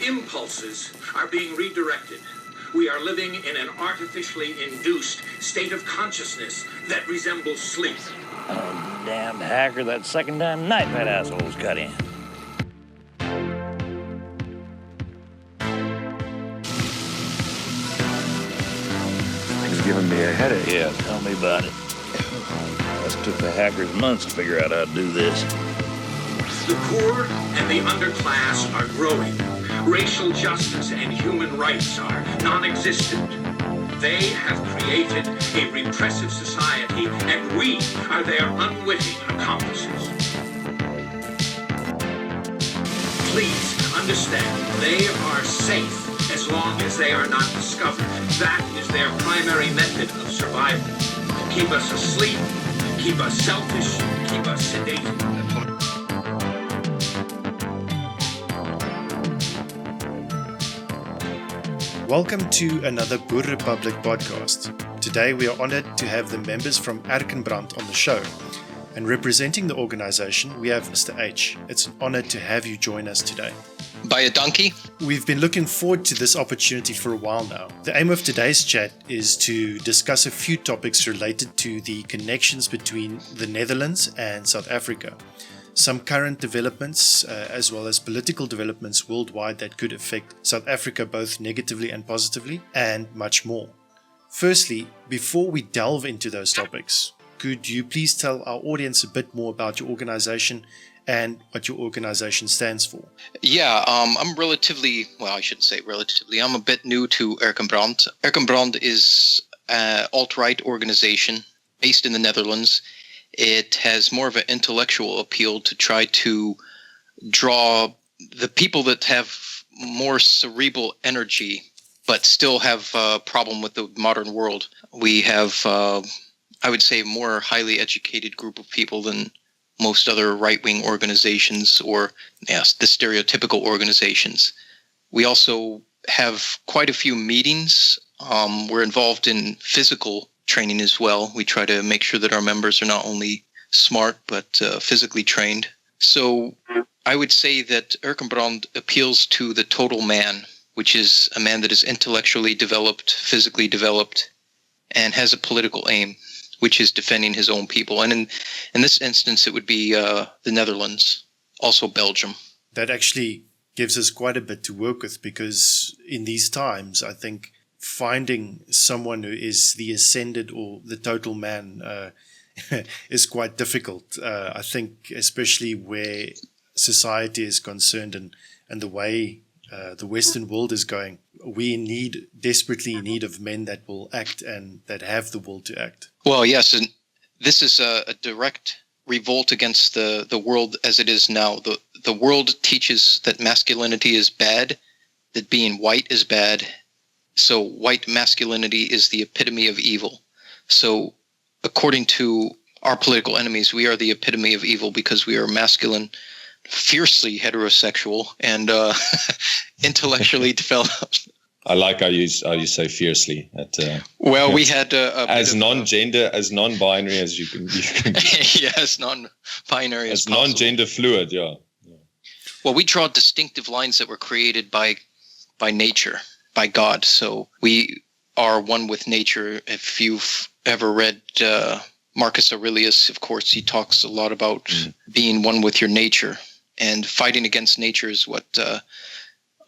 impulses are being redirected. We are living in an artificially induced state of consciousness that resembles sleep. Oh, damned hacker, that second time tonight that asshole's cut in. Things giving me a headache. Yeah, tell me about it. It took the hackers months to figure out how to do this. The poor and the underclass are growing. Racial justice and human rights are non-existent. They have created a repressive society, and we are their unwitting accomplices. Please understand, they are safe as long as they are not discovered. That is their primary method of survival. Keep us asleep, keep us selfish, keep us sedated. Welcome to another Boer Republic Podcast. Today we are honored to have the members from Erkenbrand on the show. And representing the organization, we have Mr. H. It's an honor to have you join us today. By a donkey? We've been looking forward to this opportunity for a while now. The aim of today's chat is to discuss a few topics related to the connections between the Netherlands and South Africa. Some current developments, as well as political developments worldwide that could affect South Africa both negatively and positively, and much more. Firstly, before we delve into those topics, could you please tell our audience a bit more about your organization and what your organization stands for? Yeah, I'm I'm a bit new to Erkenbrand. Erkenbrand is an alt-right organization based in the Netherlands. It has more of an intellectual appeal to try to draw the people that have more cerebral energy, but still have a problem with the modern world. We have, I would say, a more highly educated group of people than most other right-wing organizations or, yes, the stereotypical organizations. We also have quite a few meetings. We're involved in physical training as well. We try to make sure that our members are not only smart, but physically trained. So I would say that Erkenbrand appeals to the total man, which is a man that is intellectually developed, physically developed, and has a political aim, which is defending his own people. And in this instance, it would be the Netherlands, also Belgium. That actually gives us quite a bit to work with, because in these times, I think finding someone who is the ascended or the total man is quite difficult. I think especially where society is concerned and the way the Western world is going, we desperately in need of men that will act and that have the will to act. Well, yes, and this is a direct revolt against the world as it is now. The world teaches that masculinity is bad, that being white is bad. So white masculinity is the epitome of evil. So according to our political enemies, we are the epitome of evil because we are masculine, fiercely heterosexual, and intellectually developed. I like how you say fiercely. Well, we had as non-gender, as non-binary as you can. Yes, non-binary as possible. Non-gender fluid. Yeah. Well, we draw distinctive lines that were created by nature. By God. So we are one with nature. If you've ever read Marcus Aurelius, of course, he talks a lot about being one with your nature, and fighting against nature is what the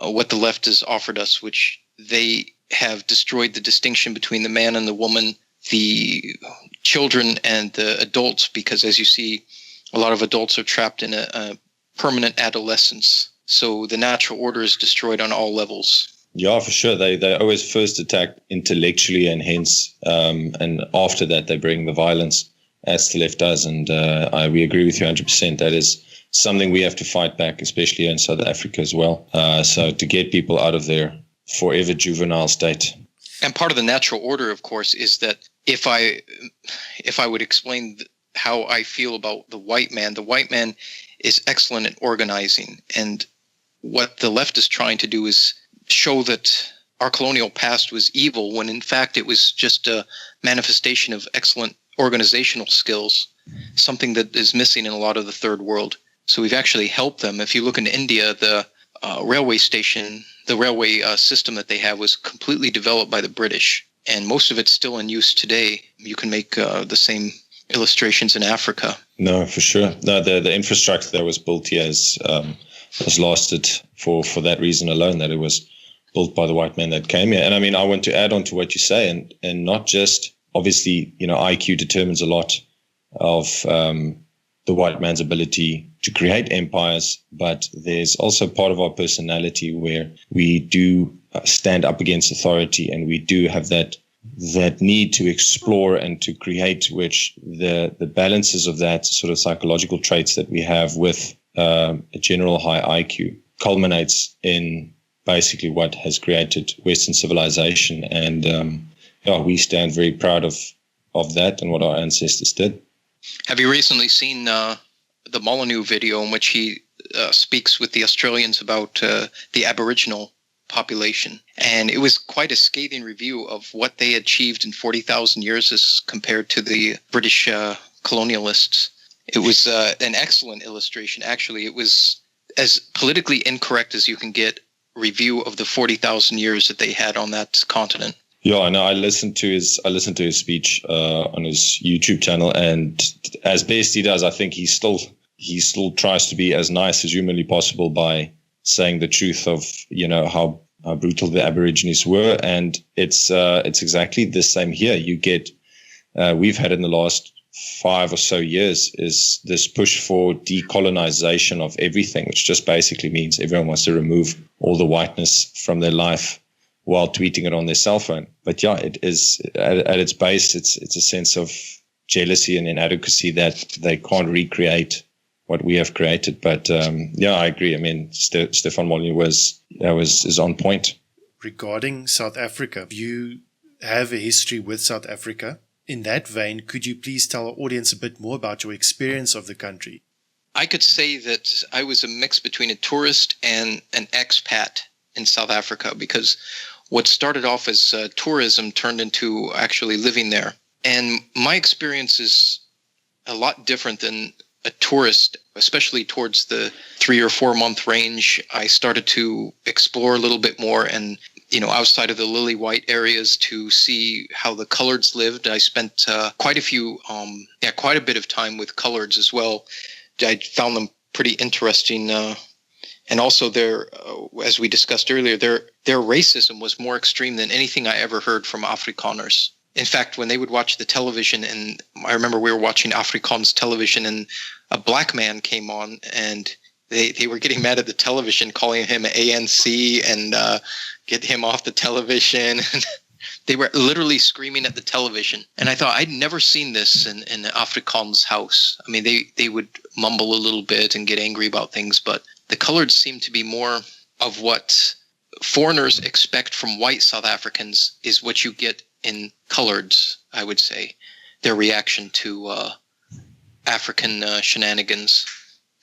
left has offered us, which they have destroyed the distinction between the man and the woman, the children and the adults, because as you see, a lot of adults are trapped in a permanent adolescence. So the natural order is destroyed on all levels. Yeah, for sure. They always first attack intellectually, and hence, and after that, they bring the violence, as the left does. And we agree with you 100%. That is something we have to fight back, especially in South Africa as well. So to get people out of their forever juvenile state. And part of the natural order, of course, is that if I would explain how I feel about the white man is excellent at organizing. And what the left is trying to do is show that our colonial past was evil, when in fact it was just a manifestation of excellent organizational skills, something that is missing in a lot of the third world. So we've actually helped them. If you look in India, railway station, the railway system that they have was completely developed by the British, and most of it's still in use today. You can make the same illustrations in Africa. No, for sure. No, the infrastructure that was built here has lasted for that reason alone, that it was built by the white man that came here. And I mean, I want to add on to what you say, and not just, obviously, IQ determines a lot of the white man's ability to create empires, but there's also part of our personality where we do stand up against authority, and we do have that need to explore and to create, which the balances of that sort of psychological traits that we have with a general high IQ culminates in basically what has created Western civilization. And we stand very proud of that and what our ancestors did. Have you recently seen the Molyneux video in which he speaks with the Australians about the Aboriginal population? And it was quite a scathing review of what they achieved in 40,000 years as compared to the British colonialists. It was an excellent illustration. Actually, it was as politically incorrect as you can get review of the 40,000 years that they had on that continent. Yeah, I know. I listened to his speech on his YouTube channel, and as best he does, I think he still tries to be as nice as humanly possible by saying the truth of how brutal the Aborigines were. And it's exactly the same here. You get we've had in the last 5 or so years is this push for decolonization of everything, which just basically means everyone wants to remove all the whiteness from their life while tweeting it on their cell phone. But yeah, it is at its base, it's a sense of jealousy and inadequacy that they can't recreate what we have created. But I agree. I mean, Stefan Molyneux is on point. Regarding South Africa, you have a history with South Africa. In that vein, could you please tell our audience a bit more about your experience of the country? I could say that I was a mix between a tourist and an expat in South Africa, because what started off as tourism turned into actually living there. And my experience is a lot different than a tourist, especially towards the 3 or 4 month range. I started to explore a little bit more and outside of the lily white areas to see how the coloreds lived. I spent quite a bit of time with coloreds as well. I found them pretty interesting. And also as we discussed earlier, their racism was more extreme than anything I ever heard from Afrikaners. In fact, when they would watch the television, and I remember we were watching Afrikaans television, and a black man came on, and they were getting mad at the television, calling him ANC and get him off the television. They were literally screaming at the television. And I thought, I'd never seen this in Afrikaans house. I mean, they would mumble a little bit and get angry about things, but the coloreds seem to be more of what foreigners expect from white South Africans is what you get in coloreds, I would say. Their reaction to African shenanigans.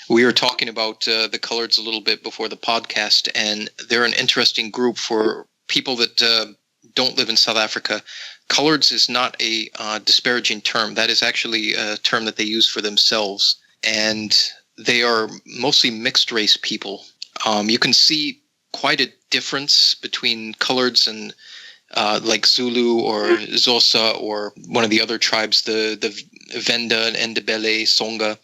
We were talking about the coloreds a little bit before the podcast, and they're an interesting group for people that don't live in South Africa. Coloreds is not a disparaging term. That is actually a term that they use for themselves. And they are mostly mixed race people. You can see quite a difference between coloreds and like Zulu or Xhosa or one of the other tribes, the Venda and Ndebele, Songa.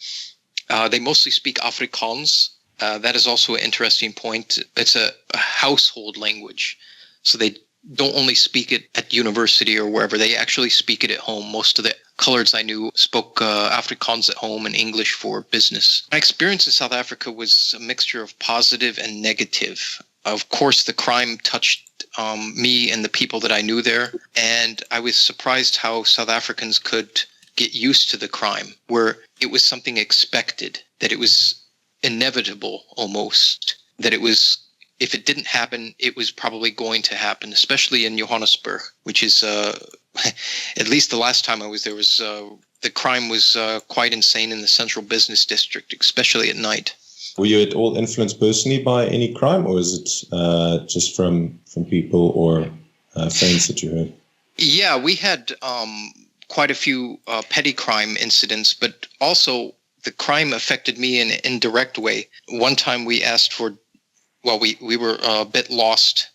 They mostly speak Afrikaans. That is also an interesting point. It's a household language. So they don't only speak it at university or wherever. They actually speak it at home. Most of the coloreds I knew spoke Afrikaans at home and English for business. My experience in South Africa was a mixture of positive and negative. Of course, the crime touched me and the people that I knew there. And I was surprised how South Africans could get used to the crime, where it was something expected, that it was inevitable almost, that it was, if it didn't happen, it was probably going to happen, especially in Johannesburg, which is, at least the last time I was there, was the crime was quite insane in the central business district, especially at night. Were you at all influenced personally by any crime, or is it just from people or friends that you heard? Yeah, we had quite a few petty crime incidents, but also the crime affected me in an indirect way. One time we asked for we were a bit lost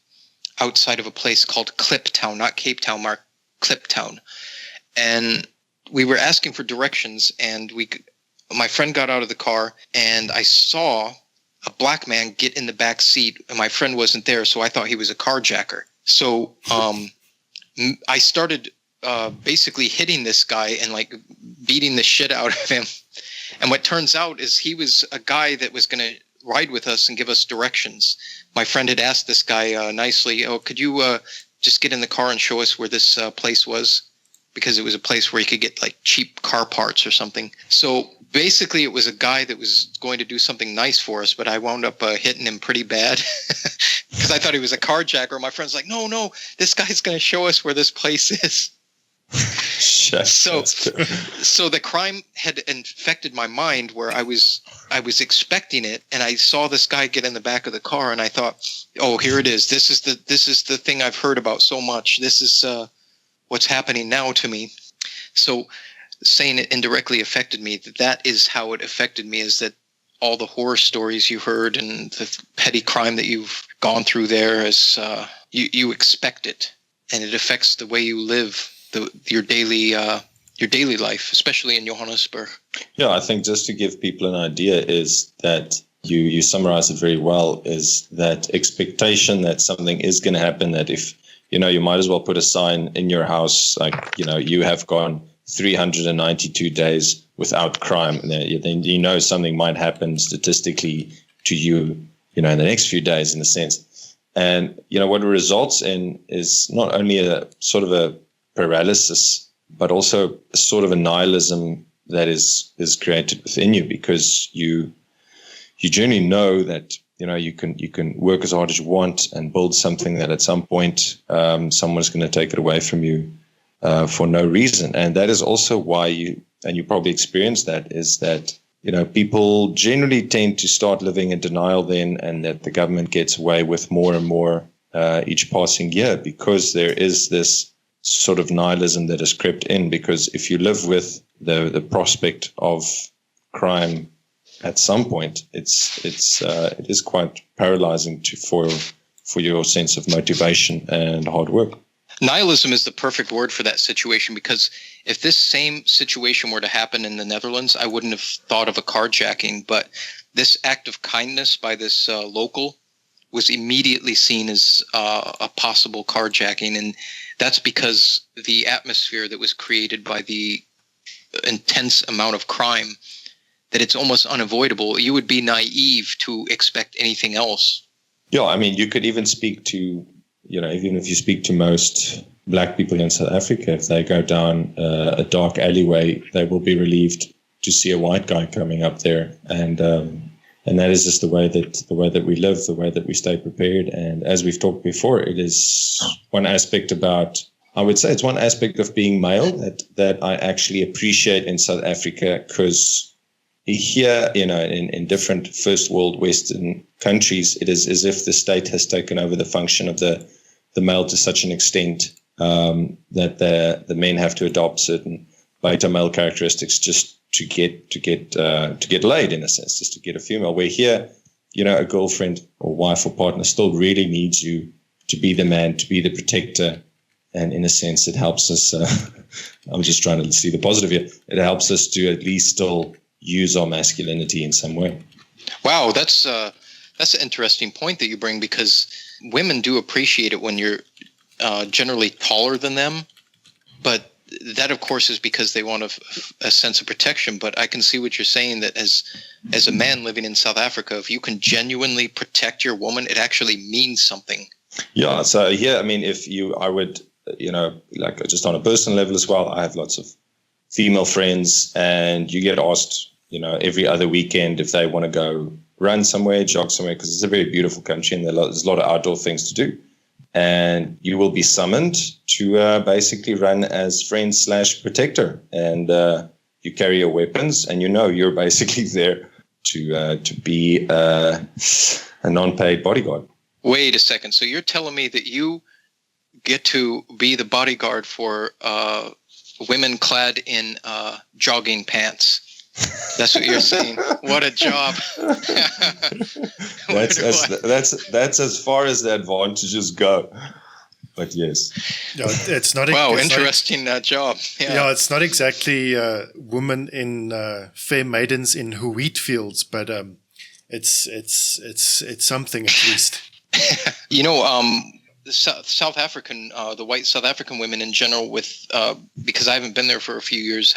outside of a place called Kliptown, not Cape Town, Mark, Kliptown. And we were asking for directions, and my friend got out of the car, and I saw a black man get in the back seat, and my friend wasn't there, so I thought he was a carjacker. So I started basically hitting this guy and like beating the shit out of him. And what turns out is he was a guy that was going to ride with us and give us directions. My friend had asked this guy nicely, "Oh, could you just get in the car and show us where this place was?" Because it was a place where you could get like cheap car parts or something. So basically it was a guy that was going to do something nice for us, but I wound up hitting him pretty bad because I thought he was a carjacker. My friend's like, no, this guy's going to show us where this place is. So the crime had infected my mind where I was expecting it, and I saw this guy get in the back of the car, and I thought, oh, here it is. This is the thing I've heard about so much. This is what's happening now to me. So saying it indirectly affected me, that is how it affected me, is that all the horror stories you heard and the petty crime that you've gone through there, is you expect it, and it affects the way you live your daily life, especially in Johannesburg. Yeah, I think just to give people an idea is that you summarize it very well, is that expectation that something is going to happen, that if, you might as well put a sign in your house, like, you have gone 392 days without crime. And then something might happen statistically to you, in the next few days, in a sense. And, what it results in is not only a sort of a paralysis, but also a sort of a nihilism that is created within you, because you generally know that you can work as hard as you want and build something that at some point someone's going to take it away from you for no reason. And that is also why you probably experienced that, is that people generally tend to start living in denial then, and that the government gets away with more and more each passing year, because there is this sort of nihilism that has crept in. Because if you live with the prospect of crime at some point, it is quite paralyzing for your sense of motivation and hard work. Nihilism is the perfect word for that situation, because if this same situation were to happen in the Netherlands, I wouldn't have thought of a carjacking, but this act of kindness by this local was immediately seen as a possible carjacking. And that's because the atmosphere that was created by the intense amount of crime, that it's almost unavoidable. You would be naive to expect anything else. Yeah, I mean, you could even speak to, even if you speak to most black people in South Africa, if they go down a dark alleyway, they will be relieved to see a white guy coming up there. And that is just the way that we live, the way that we stay prepared. And as we've talked before, it is one aspect I would say it's one aspect of being male that I actually appreciate in South Africa, because here, in different first world Western countries, it is as if the state has taken over the function of the male to such an extent that the men have to adopt certain beta male characteristics just to get laid, in a sense, just to get a female. Where here, a girlfriend or wife or partner still really needs you to be the man, to be the protector. And in a sense, it helps us. I'm just trying to see the positive here. It helps us to at least still use our masculinity in some way. Wow, that's an interesting point that you bring, because women do appreciate it when you're generally taller than them, but that, of course, is because they want a sense of protection. But I can see what you're saying, that as a man living in South Africa, if you can genuinely protect your woman, it actually means something. Yeah. So I mean, I would, like just on a personal level as well, I have lots of female friends, and you get asked, every other weekend if they want to go run somewhere, jog somewhere, because it's a very beautiful country and there's a lot of outdoor things to do. And you will be summoned to basically run as friend / protector. And you carry your weapons, and you're basically there to be a non-paid bodyguard. Wait a second. So you're telling me that you get to be the bodyguard for women clad in jogging pants? That's what you're saying. What a job. That's as far as the advantages go. But yes. Yeah, it's not. Wow, it's interesting job. Yeah, it's not exactly women in fair maidens in wheat fields, but it's something at least. You know, the South African, the white South African women in general, because I haven't been there for a few years.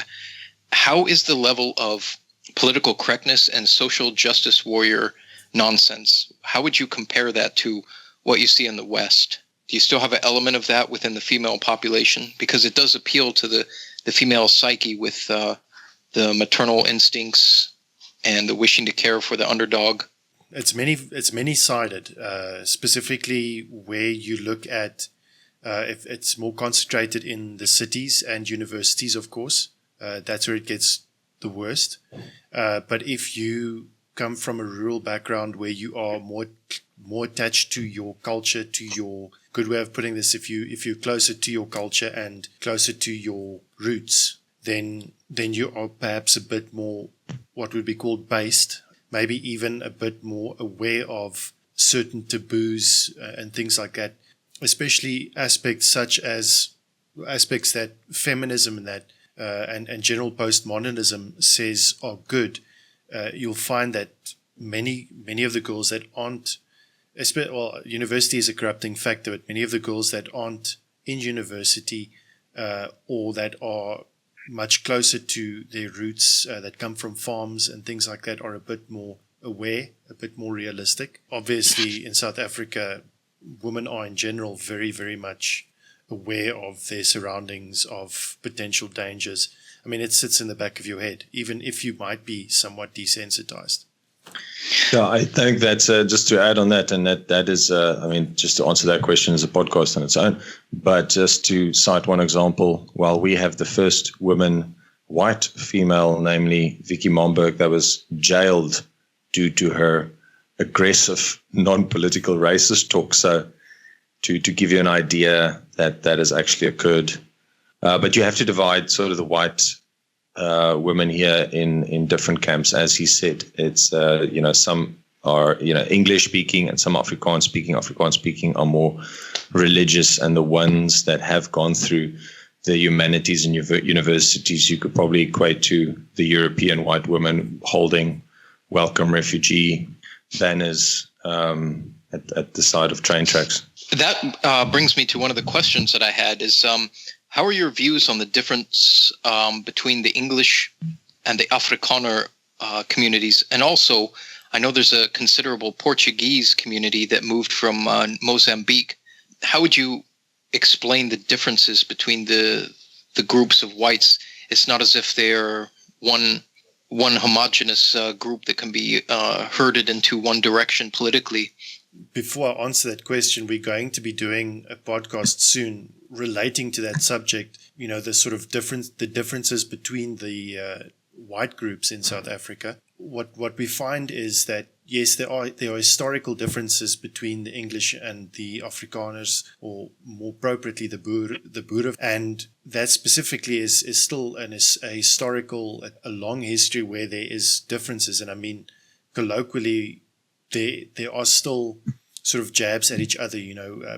How is the level of political correctness and social justice warrior nonsense? How would you compare that to what you see in the West? Do you still have an element of that within the female population? Because it does appeal to the female psyche with the maternal instincts and the wishing to care for the underdog. It's many-sided, specifically where you look at if it's more concentrated in the cities and universities, of course. That's where it gets the worst. But if you come from a rural background where you are more attached to your culture, to your good way of putting this, if you're closer to your culture and closer to your roots, then you are perhaps a bit more what would be called based, maybe even a bit more aware of certain taboos and things like that, especially aspects that feminism and that and general postmodernism says are good. You'll find that many of the girls that aren't, university is a corrupting factor, but many of the girls that aren't in university or that are much closer to their roots, that come from farms and things like that, are a bit more aware, a bit more realistic. Obviously, in South Africa, women are in general very, very much aware of their surroundings, of potential dangers. I mean, it sits in the back of your head, even if you might be somewhat desensitized. Yeah, I think that's just to add on that, and that is, just to answer that question is a podcast on its own. But just to cite one example, while we have the first woman, white female, namely Vicky Momberg, that was jailed due to her aggressive, non-political racist talk. So to give you an idea that has actually occurred. But you have to divide sort of the white women here in different camps. As he said, it's, some are, English speaking and some Afrikaans speaking. Afrikaans speaking are more religious, and the ones that have gone through the humanities and universities, you could probably equate to the European white women holding welcome refugee banners at the side of train tracks. That brings me to one of the questions that I had is, how are your views on the difference between the English and the Afrikaner communities? And also, I know there's a considerable Portuguese community that moved from Mozambique. How would you explain the differences between the groups of whites? It's not as if they're one homogenous group that can be herded into one direction politically. Before I answer that question, we're going to be doing a podcast soon relating to that subject. The sort of the differences between the white groups in South Africa. What we find is that yes, there are historical differences between the English and the Afrikaners, or more appropriately the Boer, and that specifically is still a historical, a long history where there is differences. And I mean, colloquially, there are still sort of jabs at each other,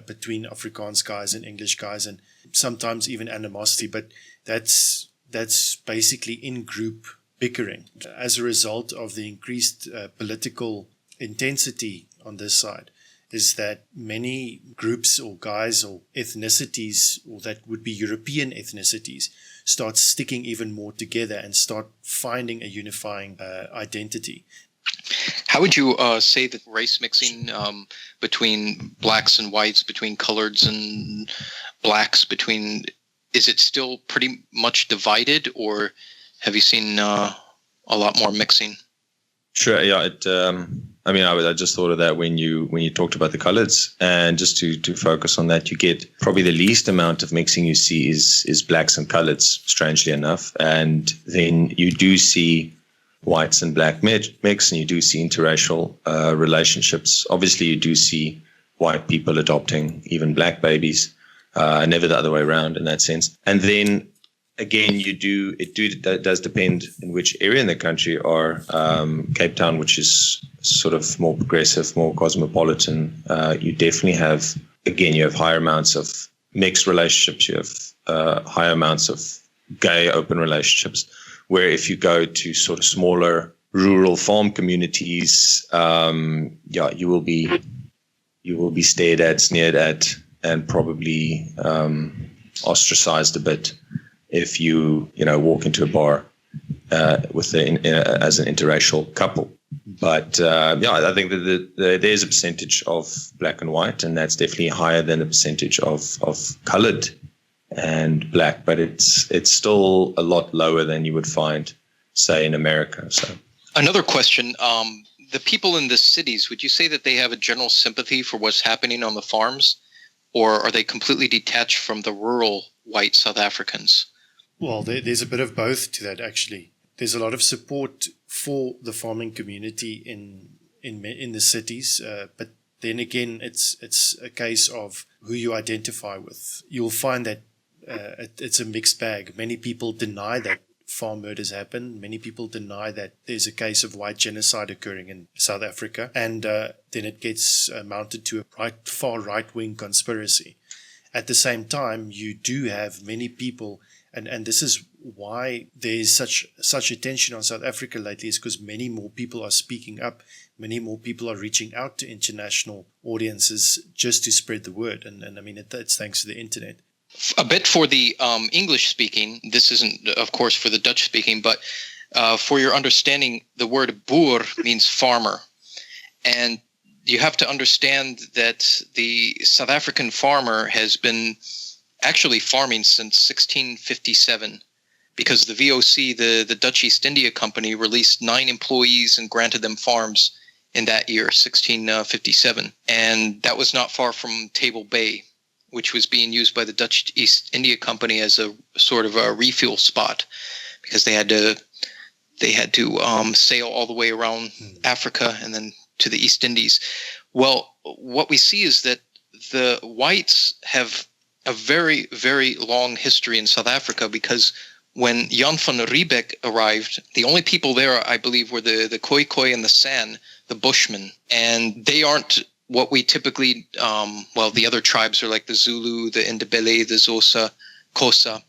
between Afrikaans guys and English guys, and sometimes even animosity. But that's basically in-group bickering as a result of the increased political intensity on this side. Is that many groups or guys or ethnicities, or that would be European ethnicities, start sticking even more together and start finding a unifying identity. How would you say that race mixing between blacks and whites, between coloreds and blacks, is it still pretty much divided, or have you seen a lot more mixing? Sure. Yeah. I just thought of that when you talked about the coloreds, and just to focus on that, you get probably the least amount of mixing you see is blacks and coloreds, strangely enough, and then you do see whites and black mix, and you do see interracial relationships. Obviously, you do see white people adopting even black babies, never the other way around in that sense. And then, again, it does depend in which area in the country. Or Cape Town, which is sort of more progressive, more cosmopolitan, you definitely have, again, you have higher amounts of mixed relationships, you have higher amounts of gay open relationships, where if you go to sort of smaller rural farm communities, you will be stared at, sneered at, and probably ostracized a bit if you walk into a bar as an interracial couple. But I think that there's a percentage of black and white, and that's definitely higher than the percentage of colored and black. But it's still a lot lower than you would find, say, in America. So another question: the people in the cities, would you say that they have a general sympathy for what's happening on the farms, or are they completely detached from the rural white South Africans? Well, there's a bit of both to that, actually. There's a lot of support for the farming community in the cities, but then again, it's a case of who you identify with. You'll find that it's a mixed bag. Many people deny that farm murders happen. Many people deny that there's a case of white genocide occurring in South Africa, and then it gets mounted to a far right-wing conspiracy. At the same time, you do have many people, and this is why there is such attention on South Africa lately, is because many more people are speaking up, many more people are reaching out to international audiences just to spread the word, and I mean it's thanks to the internet. A bit for the English speaking, this isn't of course for the Dutch speaking, but for your understanding, the word boer means farmer, and you have to understand that the South African farmer has been actually farming since 1657, because the VOC, the Dutch East India Company, released 9 employees and granted them farms in that year, 1657. And that was not far from Table Bay, which was being used by the Dutch East India Company as a sort of a refuel spot, because they had to sail all the way around Africa and then to the East Indies. Well, what we see is that the whites have a very, very long history in South Africa, because when Jan van Riebeck arrived, the only people there, I believe, were the Khoi and the San, the Bushmen. And they aren't what we typically, the other tribes are like the Zulu, the Ndebele, the Xhosa, Xhosa,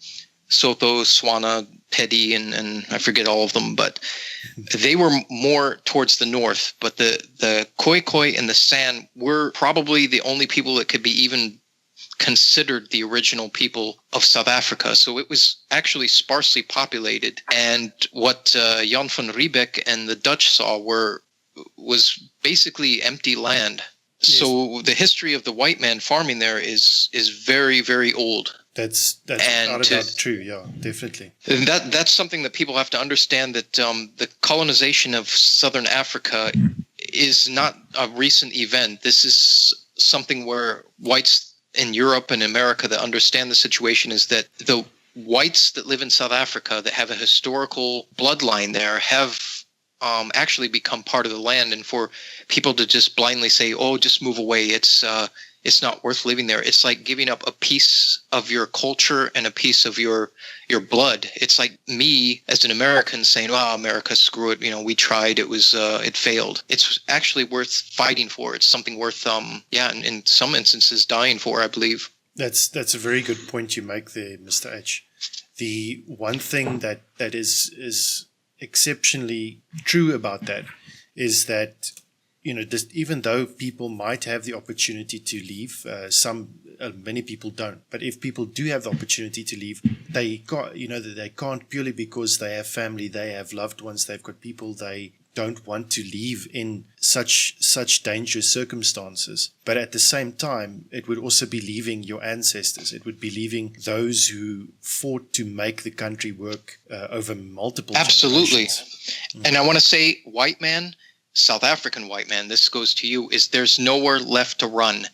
Soto, Swana, Pedi, and I forget all of them, but they were more towards the north. But the Khoi and the San were probably the only people that could be even considered the original people of South Africa. So it was actually sparsely populated. And what Jan van Riebeck and the Dutch saw was basically empty land. Yes. So the history of the white man farming there is very, very old. That's without a doubt true, yeah, definitely. And that's something that people have to understand, that the colonization of Southern Africa is not a recent event. This is something where whites in Europe and America that understand the situation, is that the whites that live in South Africa that have a historical bloodline there have actually become part of the land. And for people to just blindly say, oh, just move away, it's not worth living there. It's like giving up a piece of your culture and a piece of your blood. It's like me as an American saying, "Oh, America, screw it. We tried. It failed." It's actually worth fighting for. It's something worth, in some instances, dying for, I believe. That's a very good point you make there, Mr. H. The one thing that is exceptionally true about that is that, even though people might have the opportunity to leave, many people don't. But if people do have the opportunity to leave, they can't purely because they have family, they have loved ones, they've got people they don't want to leave in such dangerous circumstances. But at the same time, it would also be leaving your ancestors. It would be leaving those who fought to make the country work over multiple generations. And I want to say, white man, South African white man, this goes to you, is there's nowhere left to run.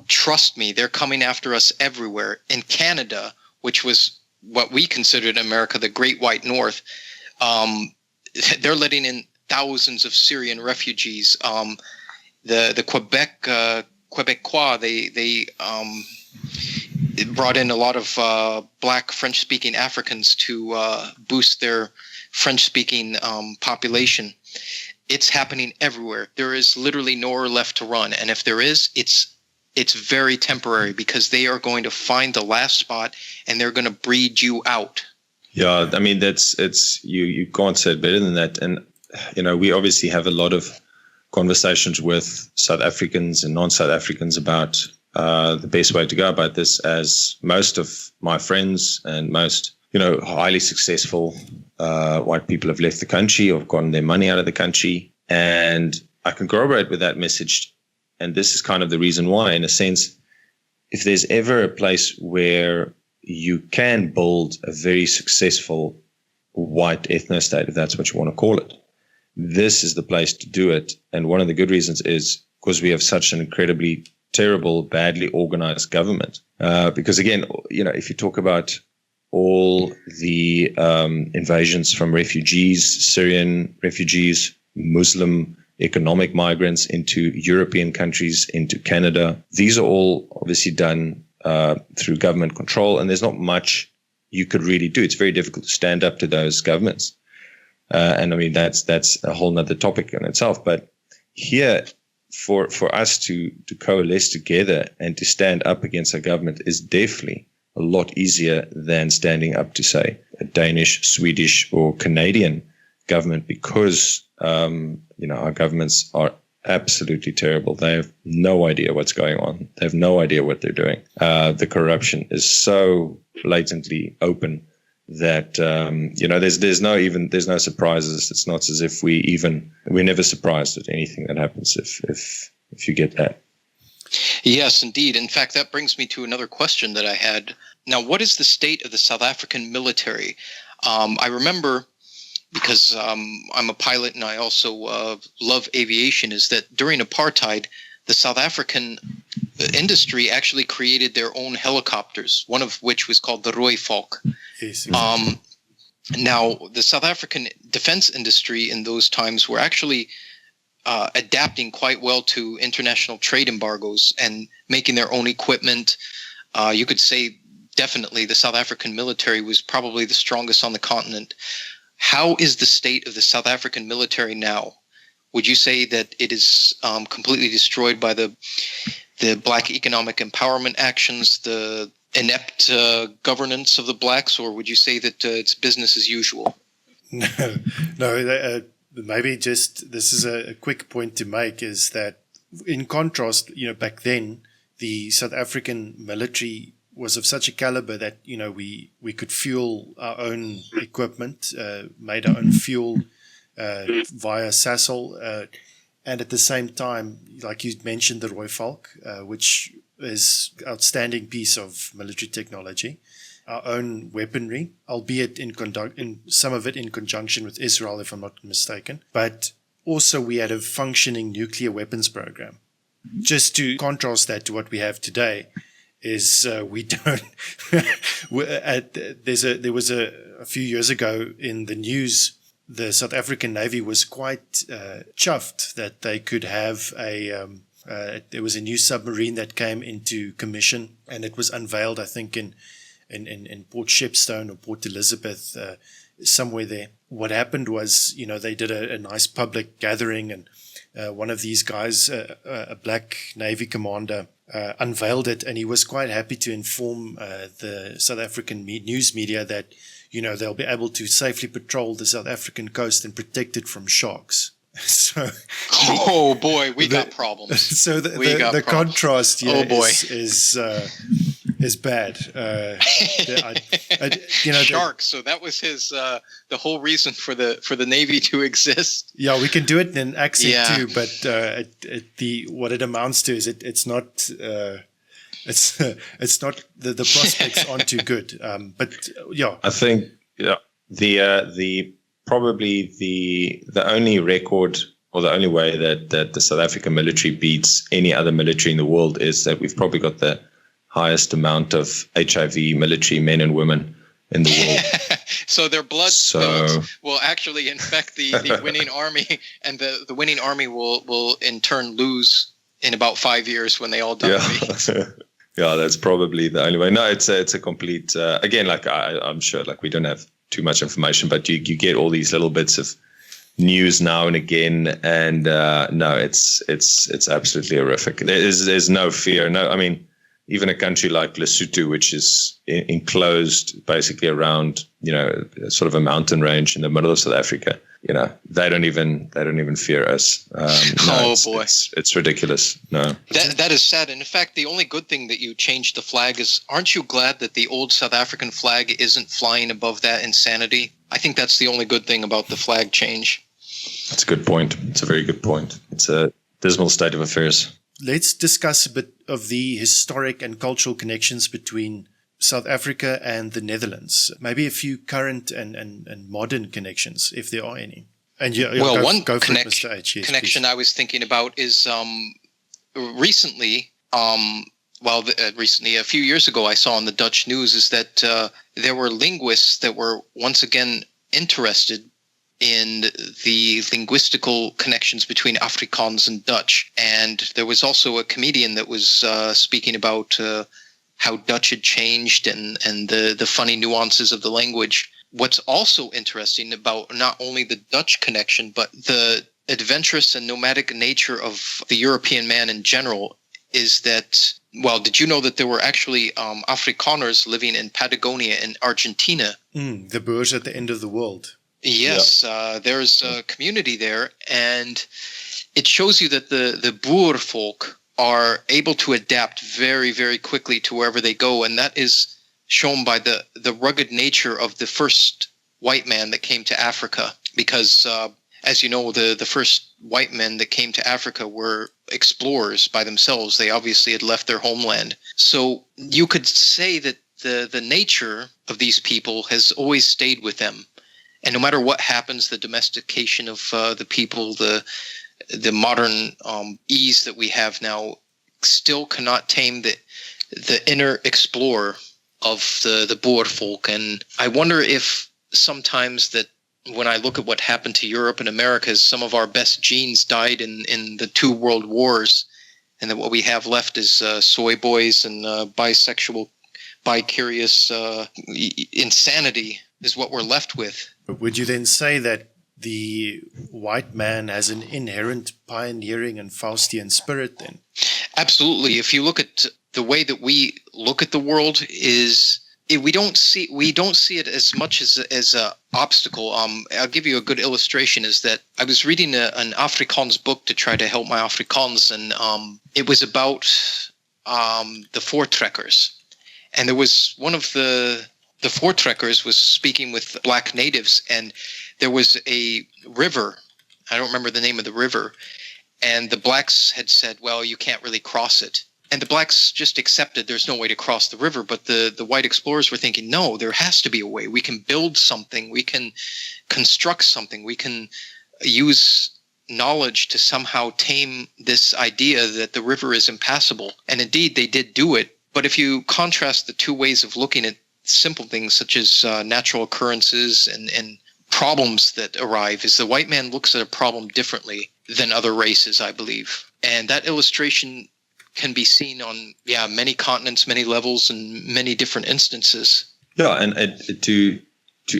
Trust me, they're coming after us everywhere. In Canada, which was what we considered America, the Great White North, they're letting in thousands of Syrian refugees. The Quebecois, it brought in a lot of black French-speaking Africans to boost their French-speaking population. It's happening everywhere. There is literally nowhere left to run, and if there is, it's very temporary because they are going to find the last spot and they're going to breed you out. Yeah, I mean you can't say it better than that. And we obviously have a lot of conversations with South Africans and non-South Africans about the best way to go about this, as most of my friends and most highly successful white people have left the country or gotten their money out of the country. And I can corroborate with that message. And this is kind of the reason why, in a sense, if there's ever a place where you can build a very successful white ethno-state, if that's what you want to call it, this is the place to do it. And one of the good reasons is because we have such an incredibly terrible, badly organized government. Because again, if you talk about all the invasions from refugees, Syrian refugees, Muslim economic migrants into European countries, into Canada, these are all obviously done through government control, and there's not much you could really do. It's very difficult to stand up to those governments. And I mean, that's a whole nother topic in itself. But here, for us to coalesce together and to stand up against a government is definitely a lot easier than standing up to, say, a Danish, Swedish, or Canadian government, because our governments are absolutely terrible. They have no idea what's going on. They have no idea what they're doing. The corruption is so blatantly open that there's no surprises. It's not as if we're never surprised at anything that happens if you get that. Yes, indeed. In fact, that brings me to another question that I had. Now, what is the state of the South African military? I remember, because I'm a pilot and I also love aviation, is that during apartheid, the South African industry actually created their own helicopters, one of which was called the Rooi Valk. Yes. Now, the South African defense industry in those times were actually adapting quite well to international trade embargoes and making their own equipment. You could say definitely the South African military was probably the strongest on the continent. How is the state of the South African military now? Would you say that it is completely destroyed by the black economic empowerment actions, the inept governance of the blacks, or would you say that it's business as usual? No. Maybe just this is a quick point to make, is that in contrast, back then the South African military was of such a caliber that we could fuel our own equipment, made our own fuel via Sasol, and at the same time, like you mentioned, the Rooi Valk, which is an outstanding piece of military technology. Our own weaponry, albeit in some of it in conjunction with Israel, if I'm not mistaken. But also we had a functioning nuclear weapons program. Just to contrast that to what we have today, is we don't. There was a few years ago in the news, the South African Navy was quite chuffed that they could have there was a new submarine that came into commission, and it was unveiled, I think, in Port Shepstone or Port Elizabeth, somewhere there. What happened was, they did a nice public gathering, and one of these guys, a black Navy commander, unveiled it, and he was quite happy to inform the South African news media that, they'll be able to safely patrol the South African coast and protect it from sharks. So, oh boy, we got problems. So the contrast here is bad. Sharks. So that was his the whole reason for the Navy to exist. Yeah, we can do it in an accent too, but what it amounts to is it's not it's not the prospects aren't too good. But yeah, I think the probably the only record or the only way that the South African military beats any other military in the world is that we've probably got the highest amount of HIV military men and women in the world. So their blood spills will actually infect the winning army, and the winning army will in turn lose in about 5 years when they all die. Yeah, that's probably the only way. No, it's a complete. Again, like I'm sure, like we don't have too much information, but you get all these little bits of news now and again, and no, it's absolutely horrific. There's no fear. No, I mean, even a country like Lesotho, which is enclosed basically around, sort of a mountain range in the middle of South Africa, they don't even fear us. Boy, it's ridiculous. No, that is sad. And in fact, the only good thing that you changed the flag is, aren't you glad that the old South African flag isn't flying above that insanity? I think that's the only good thing about the flag change. That's a good point. It's a very good point. It's a dismal state of affairs. Let's discuss a bit of the historic and cultural connections between South Africa and the Netherlands. Maybe a few current and modern connections, if there are any. And one go for it, Mr. H. Yes, connection please. I was thinking about is recently, recently, a few years ago, I saw on the Dutch news is that there were linguists that were once again interested in the linguistical connections between Afrikaans and Dutch. And there was also a comedian that was speaking about how Dutch had changed and the funny nuances of the language. What's also interesting about not only the Dutch connection, but the adventurous and nomadic nature of the European man in general is that, well, did you know that there were actually Afrikaners living in Patagonia in Argentina? The Boers at the end of the world. Yes, there's a community there, and it shows you that the Boer folk are able to adapt very, very quickly to wherever they go, and that is shown by the rugged nature of the first white man that came to Africa, because as you know, the first white men that came to Africa were explorers by themselves. They obviously had left their homeland. So you could say that the nature of these people has always stayed with them. And no matter what happens, the domestication of the people, the modern ease that we have now, still cannot tame the inner explorer of the Boer folk. And I wonder if sometimes that when I look at what happened to Europe and America, some of our best genes died in the two world wars, and that what we have left is soy boys and bisexual, bi-curious insanity is what we're left with. Would you then say that the white man has an inherent pioneering and Faustian spirit then? Absolutely. If you look at the way that we look at the world, we don't see it as much as a obstacle. I'll give you a good illustration. Is that I was reading an Afrikaans book to try to help my Afrikaans, and it was about the voortrekkers, and there was one of the voortrekkers was speaking with black natives, and there was a river. I don't remember the name of the river. And the blacks had said, well, you can't really cross it. And the blacks just accepted there's no way to cross the river. But the white explorers were thinking, no, there has to be a way. We can build something. We can construct something. We can use knowledge to somehow tame this idea that the river is impassable. And indeed, they did do it. But if you contrast the two ways of looking at simple things such as natural occurrences and problems that arrive, is the white man looks at a problem differently than other races, I believe. And that illustration can be seen on many continents, many levels, and many different instances. Yeah, and to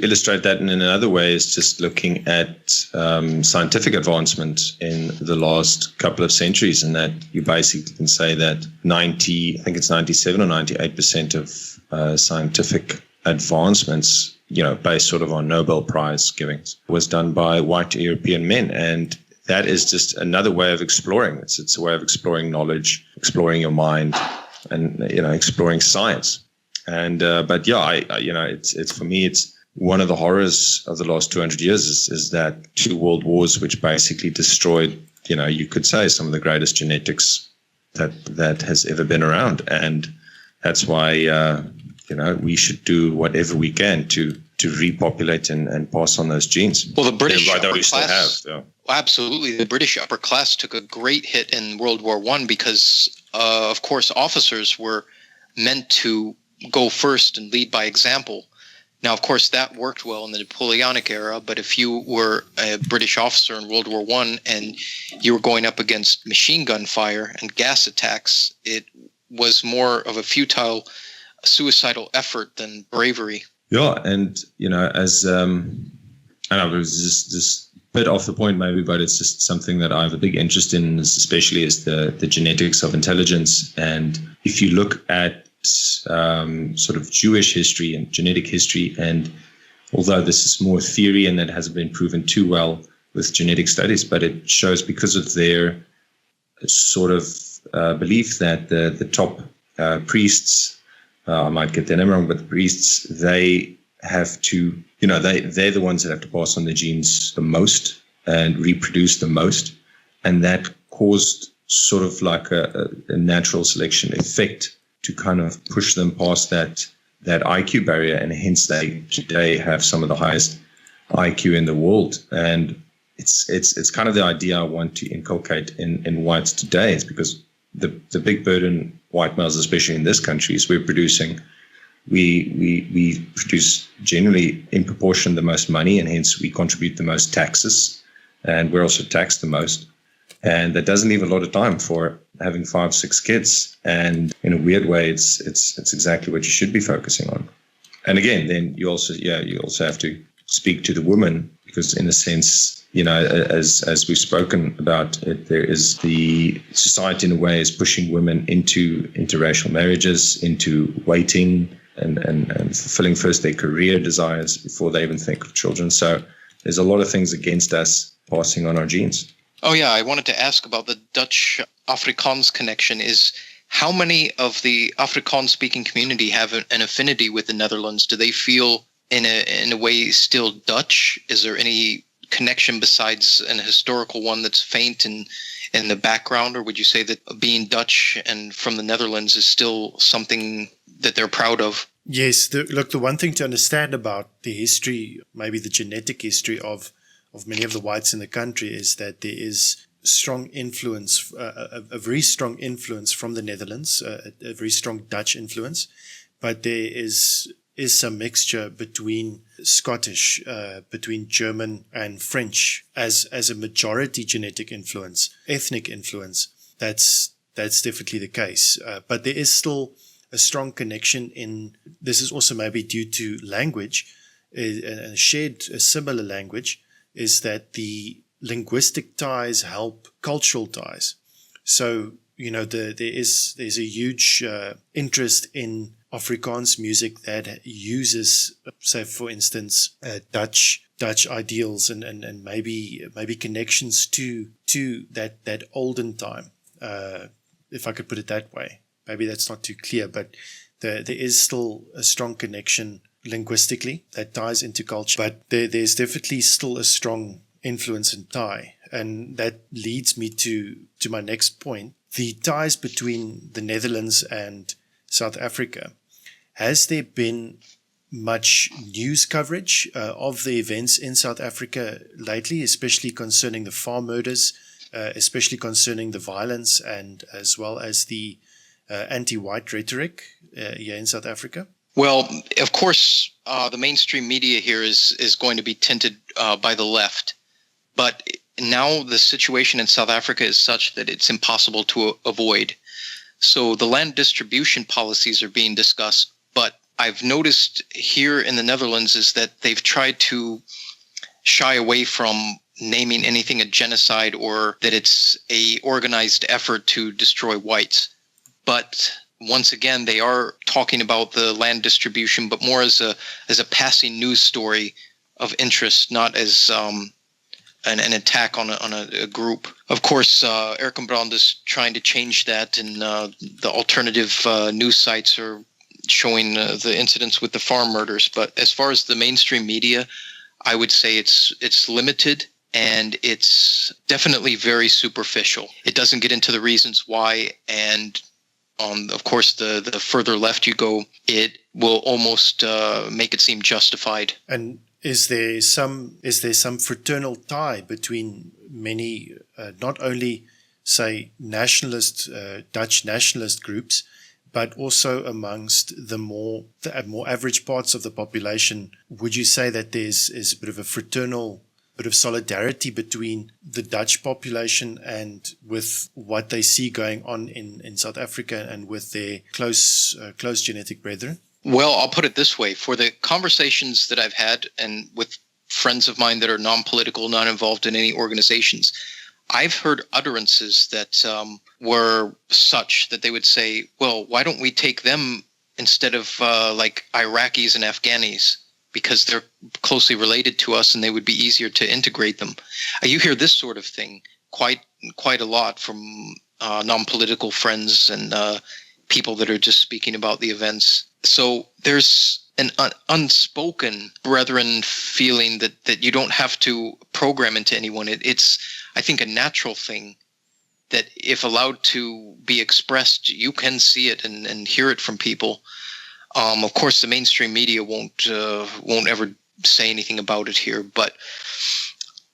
illustrate that in another way is just looking at scientific advancement in the last couple of centuries, and that you basically can say that 97 or 98% of scientific advancements, based sort of on Nobel Prize givings, was done by white European men. And that is just another way of exploring. It's a way of exploring knowledge, exploring your mind, and exploring science. And it's for me, it's one of the horrors of the last 200 years is that two world wars, which basically destroyed, you could say, some of the greatest genetics that has ever been around. And that's why we should do whatever we can to repopulate and pass on those genes. Well, the British upper we still class, have, absolutely, the British upper class took a great hit in World War I because, of course, officers were meant to go first and lead by example. Now, of course, that worked well in the Napoleonic era, but if you were a British officer in World War I and you were going up against machine gun fire and gas attacks, it was more of a futile, suicidal effort than bravery. Yeah, and as I know it was just a bit off the point maybe, but it's just something that I have a big interest in, especially is the genetics of intelligence. And if you look at sort of Jewish history and genetic history, and although this is more theory and that hasn't been proven too well with genetic studies, but it shows because of their sort of belief that the top priests, I might get their name wrong, but the priests, they have to, they're the ones that have to pass on the genes the most and reproduce the most. And that caused sort of like a natural selection effect to kind of push them past that IQ barrier. And hence they today have some of the highest IQ in the world. And it's kind of the idea I want to inculcate in whites today. It's because the big burden white males, especially in this country, is we produce generally in proportion the most money, and hence we contribute the most taxes, and we're also taxed the most. And that doesn't leave a lot of time for having 5-6 kids. And in a weird way, it's exactly what you should be focusing on. And again, then you also have to speak to the woman, because in a sense, as we've spoken about it, there is the society in a way is pushing women into interracial marriages, into waiting and fulfilling first their career desires before they even think of children. So there's a lot of things against us passing on our genes. Oh, yeah. I wanted to ask about the Dutch Afrikaans connection. Is how many of the Afrikaans-speaking community have an affinity with the Netherlands? Do they feel in a way still Dutch? Is there any connection besides an historical one that's faint in the background? Or would you say that being Dutch and from the Netherlands is still something that they're proud of? Yes. The one thing to understand about the history, maybe the genetic history of many of the whites in the country, is that there is strong influence, a very strong influence from the Netherlands, a very strong Dutch influence, but there is some mixture between Scottish, between German and French as a majority genetic influence, ethnic influence. That's definitely the case. But there is still a strong connection this is also maybe due to language, and a similar language, is that the linguistic ties help cultural ties. So, there's a huge interest in Afrikaans music that uses, say, for instance, Dutch ideals and maybe connections to that olden time, if I could put it that way. Maybe that's not too clear, but there is still a strong connection linguistically that ties into culture. But there's definitely still a strong influence and tie. And that leads me to my next point. The ties between the Netherlands and South Africa. Has there been much news coverage of the events in South Africa lately, especially concerning the farm murders, especially concerning the violence and as well as the anti-white rhetoric here in South Africa? Well, of course, the mainstream media here is going to be tinted by the left. But now the situation in South Africa is such that it's impossible to avoid. So the land distribution policies are being discussed. But I've noticed here in the Netherlands is that they've tried to shy away from naming anything a genocide or that it's a organized effort to destroy whites. But once again, they are talking about the land distribution, but more as a passing news story of interest, not as an attack on a group. Of course, Erkenbrand is trying to change that, and the alternative news sites are showing the incidents with the farm murders. But as far as the mainstream media, I would say it's limited, and it's definitely very superficial. It doesn't get into the reasons why, and of course, the further left you go, it will almost make it seem justified. And is there some fraternal tie between many, not only say nationalist Dutch nationalist groups, but also amongst the more average parts of the population? Would you say that there's a bit of a fraternal bit of solidarity between the Dutch population and with what they see going on in South Africa and with their close genetic brethren? Well, I'll put it this way. For the conversations that I've had and with friends of mine that are non-political, not involved in any organizations, I've heard utterances that were such that they would say, well, why don't we take them instead of like Iraqis and Afghanis, because they're closely related to us and they would be easier to integrate them. You hear this sort of thing quite a lot from non-political friends and people that are just speaking about the events. So there's an unspoken brethren feeling that you don't have to program into anyone. It's, I think, a natural thing that if allowed to be expressed, you can see it and hear it from people. Of course, the mainstream media won't ever say anything about it here, but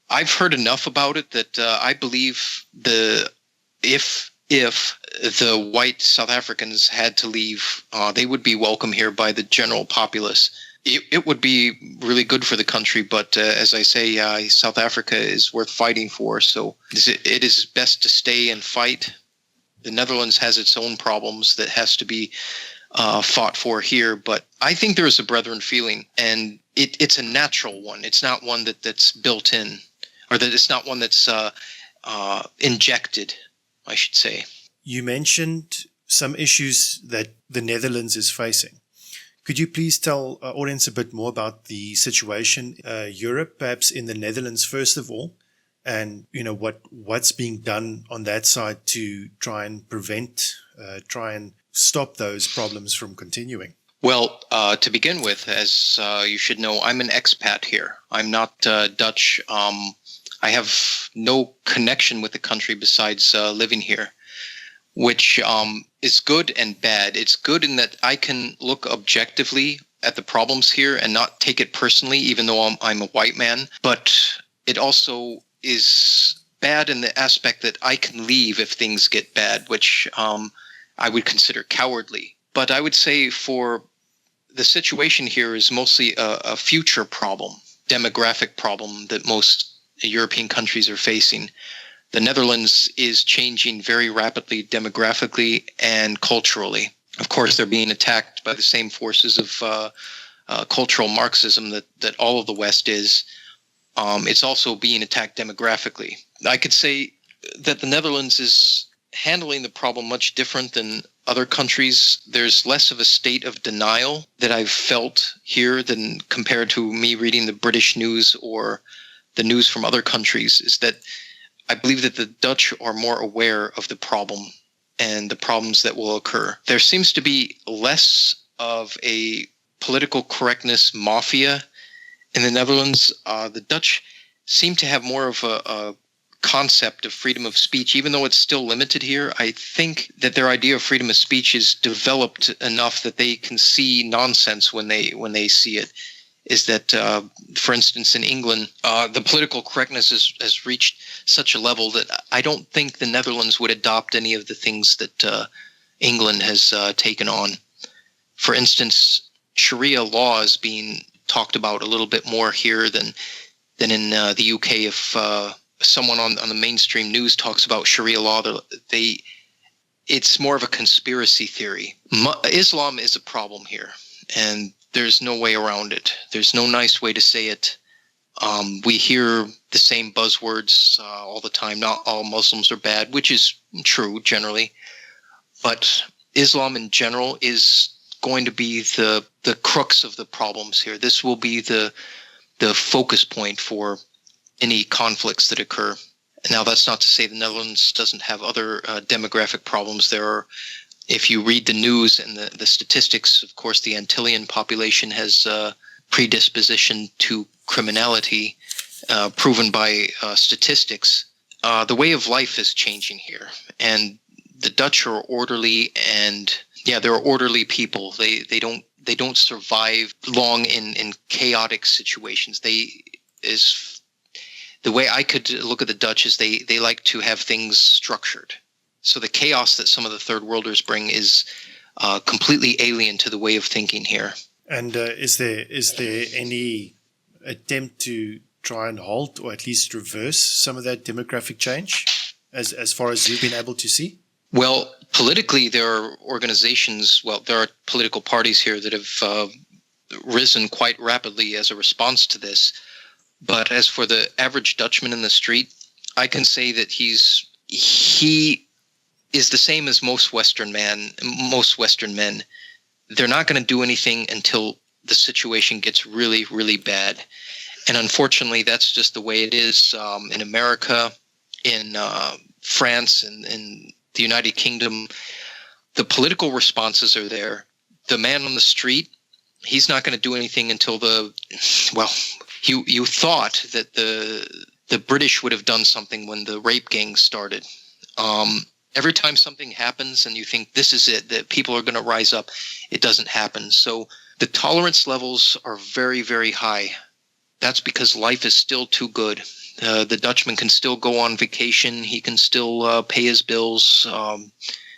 I've heard enough about it that I believe if the white South Africans had to leave, they would be welcome here by the general populace. It would be really good for the country, but as I say, South Africa is worth fighting for, so it is best to stay and fight. The Netherlands has its own problems that has to be fought for here, but I think there is a brethren feeling, and it's a natural one. It's not one that's built in, or that it's not one that's injected, I should say. You mentioned some issues that the Netherlands is facing. Could you please tell our audience a bit more about the situation in Europe, perhaps in the Netherlands first of all, and what's being done on that side to try and prevent, try and stop those problems from continuing? Well, to begin with, as you should know, I'm an expat here. I'm not Dutch. I have no connection with the country besides living here, which is good and bad. It's good in that I can look objectively at the problems here and not take it personally, even though I'm a white man. But it also is bad in the aspect that I can leave if things get bad, which I would consider cowardly. But I would say for the situation here is mostly a future problem, demographic problem that most European countries are facing. The Netherlands is changing very rapidly demographically and culturally. Of course, they're being attacked by the same forces of cultural Marxism that all of the West is. It's also being attacked demographically. I could say that the Netherlands is handling the problem much different than other countries. There's less of a state of denial that I've felt here than compared to me reading the British news or the news from other countries, is that I believe that the Dutch are more aware of the problem and the problems that will occur. There seems to be less of a political correctness mafia in the Netherlands. The Dutch seem to have more of a concept of freedom of speech, even though it's still limited here. I think that their idea of freedom of speech is developed enough that they can see nonsense when they see it. Is that, for instance, in England, the political correctness has reached such a level that I don't think the Netherlands would adopt any of the things that England has taken on. For instance, Sharia law is being talked about a little bit more here than in the UK. If someone on the mainstream news talks about Sharia law, it's more of a conspiracy theory. Islam is a problem here, and there's no way around it. There's no nice way to say it. We hear the same buzzwords all the time. Not all Muslims are bad, which is true generally. But Islam in general is going to be the crux of the problems here. This will be the focus point for any conflicts that occur. Now, that's not to say the Netherlands doesn't have other demographic problems. There are, if you read the news and the statistics, of course, the Antillean population has predisposition to criminality, proven by statistics. The way of life is changing here, and the Dutch are orderly, and they're orderly people. They don't survive long in chaotic situations. The way I could look at the Dutch is they like to have things structured. So the chaos that some of the third worlders bring is completely alien to the way of thinking here. And is there any attempt to try and halt or at least reverse some of that demographic change as far as you've been able to see? Well, politically, there are there are political parties here that have risen quite rapidly as a response to this. But as for the average Dutchman in the street, I can say that he is the same as most Western men. They're not going to do anything until the situation gets really, really bad. And unfortunately, that's just the way it is in America, in France, and in the United Kingdom. The political responses are there. The man on the street, he's not going to do anything until you thought that the British would have done something when the rape gangs started. Every time something happens and you think this is it, that people are going to rise up, it doesn't happen. So the tolerance levels are very, very high. That's because life is still too good. The Dutchman can still go on vacation. He can still pay his bills.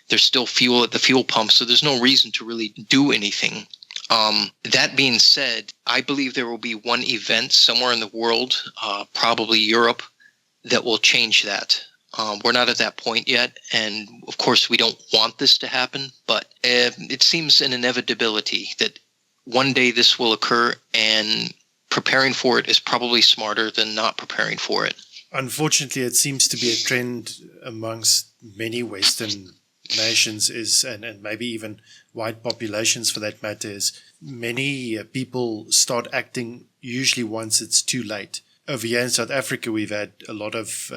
There's still fuel at the fuel pump, so there's no reason to really do anything. That being said, I believe there will be one event somewhere in the world, probably Europe, that will change that. We're not at that point yet, and of course we don't want this to happen, but it seems an inevitability that one day this will occur, and preparing for it is probably smarter than not preparing for it. Unfortunately, it seems to be a trend amongst many Western nations and maybe even white populations for that matter, is many people start acting usually once it's too late. Over here in South Africa, we've had a lot of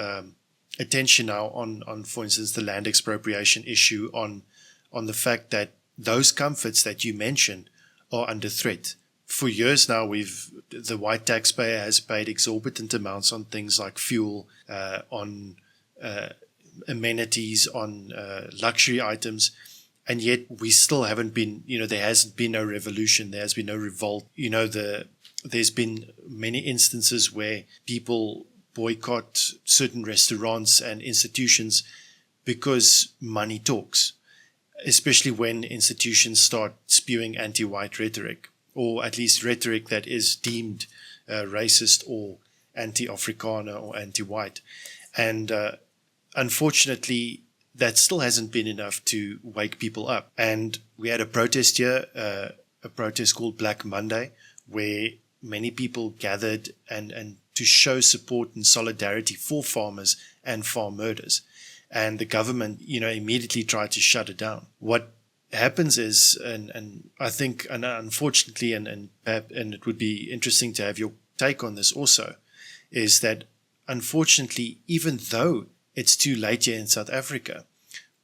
attention now on, for instance, the land expropriation issue, on the fact that those comforts that you mentioned are under threat. For years now, the white taxpayer has paid exorbitant amounts on things like fuel, on amenities, on luxury items, and yet we still haven't been, there hasn't been no revolution, there has been no revolt. There's been many instances where people boycott certain restaurants and institutions because money talks, especially when institutions start spewing anti-white rhetoric, or at least rhetoric that is deemed racist or anti-Afrikaner or anti-white. And unfortunately, that still hasn't been enough to wake people up. And we had a protest here, a protest called Black Monday, where many people gathered and to show support and solidarity for farmers and farm murders. And the government, immediately tried to shut it down. What happens is, and I think, and unfortunately, and it would be interesting to have your take on this also, is that unfortunately, even though it's too late here in South Africa,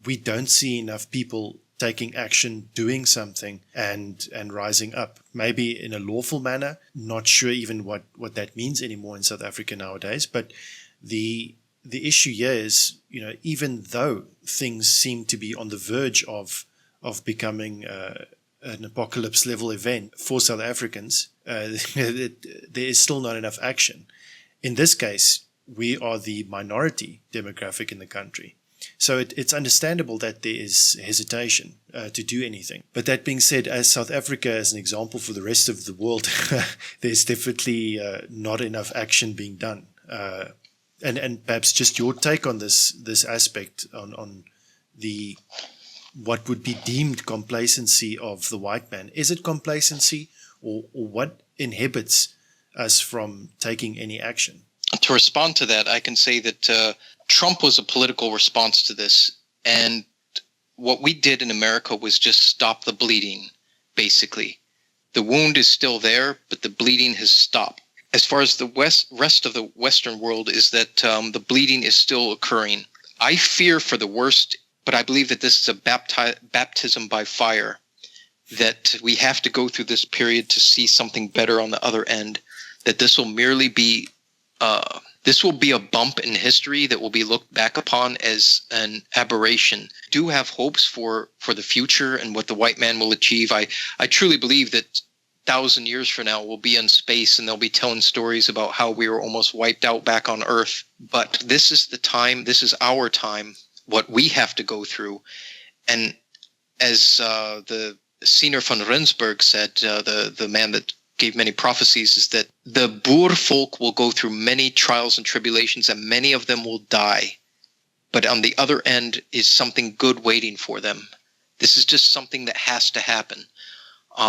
we don't see enough people taking action, doing something, and rising up. Maybe in a lawful manner, not sure even what that means anymore in South Africa nowadays. But the issue here is, even though things seem to be on the verge of becoming an apocalypse level event for South Africans, there is still not enough action. In this case, we are the minority demographic in the country. So it's understandable that there is hesitation to do anything. But that being said, as South Africa as an example for the rest of the world, there's definitely not enough action being done. And perhaps just your take on this aspect on the what would be deemed complacency of the white man. Is it complacency, or what inhibits us from taking any action? To respond to that, I can say that Trump was a political response to this. And what we did in America was just stop the bleeding, basically. The wound is still there, but the bleeding has stopped. As far as the rest of the Western world is that the bleeding is still occurring. I fear for the worst, but I believe that this is a baptism by fire, that we have to go through this period to see something better on the other end, that this will merely be this will be a bump in history that will be looked back upon as an aberration. Do have hopes for the future and what the white man will achieve. I truly believe that 1,000 years from now we'll be in space and they'll be telling stories about how we were almost wiped out back on Earth. But this is the time, this is our time, what we have to go through. And as the Senior van Rensburg said, the man that gave many prophecies, is that the Boer folk will go through many trials and tribulations, and many of them will die. But on the other end is something good waiting for them. This is just something that has to happen.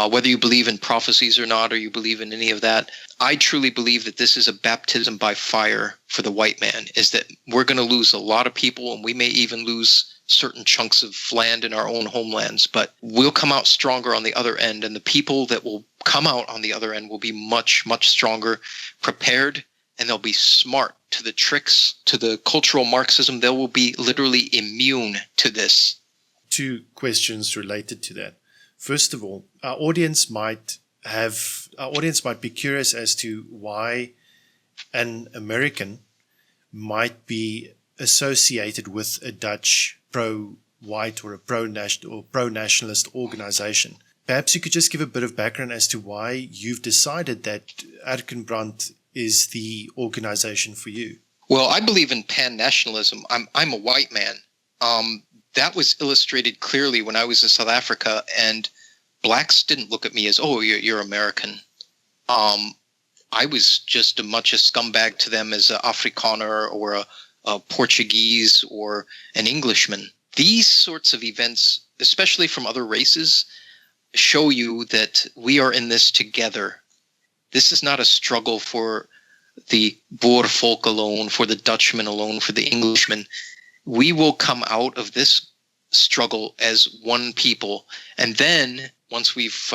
Whether you believe in prophecies or not, or you believe in any of that, I truly believe that this is a baptism by fire for the white man, is that we're going to lose a lot of people, and we may even lose certain chunks of land in our own homelands, but we'll come out stronger on the other end, and the people that will come out on the other end will be much, much stronger, prepared, and they'll be smart to the tricks, to the cultural Marxism. They will be literally immune to this. 2 questions related to that. First of all, our audience might be curious as to why an American might be associated with a Dutch pro-white or a pro-nationalist organization. Perhaps you could just give a bit of background as to why you've decided that Erkenbrand is the organization for you. Well, I believe in pan-nationalism. I'm a white man. That was illustrated clearly when I was in South Africa, and blacks didn't look at me as, oh, you're American. I was just as much a scumbag to them as an Afrikaner or a Portuguese or an Englishman. These sorts of events, especially from other races, show you that we are in this together. This is not a struggle for the Boer folk alone, for the Dutchman alone, for the Englishman. We will come out of this struggle as one people. And then once we've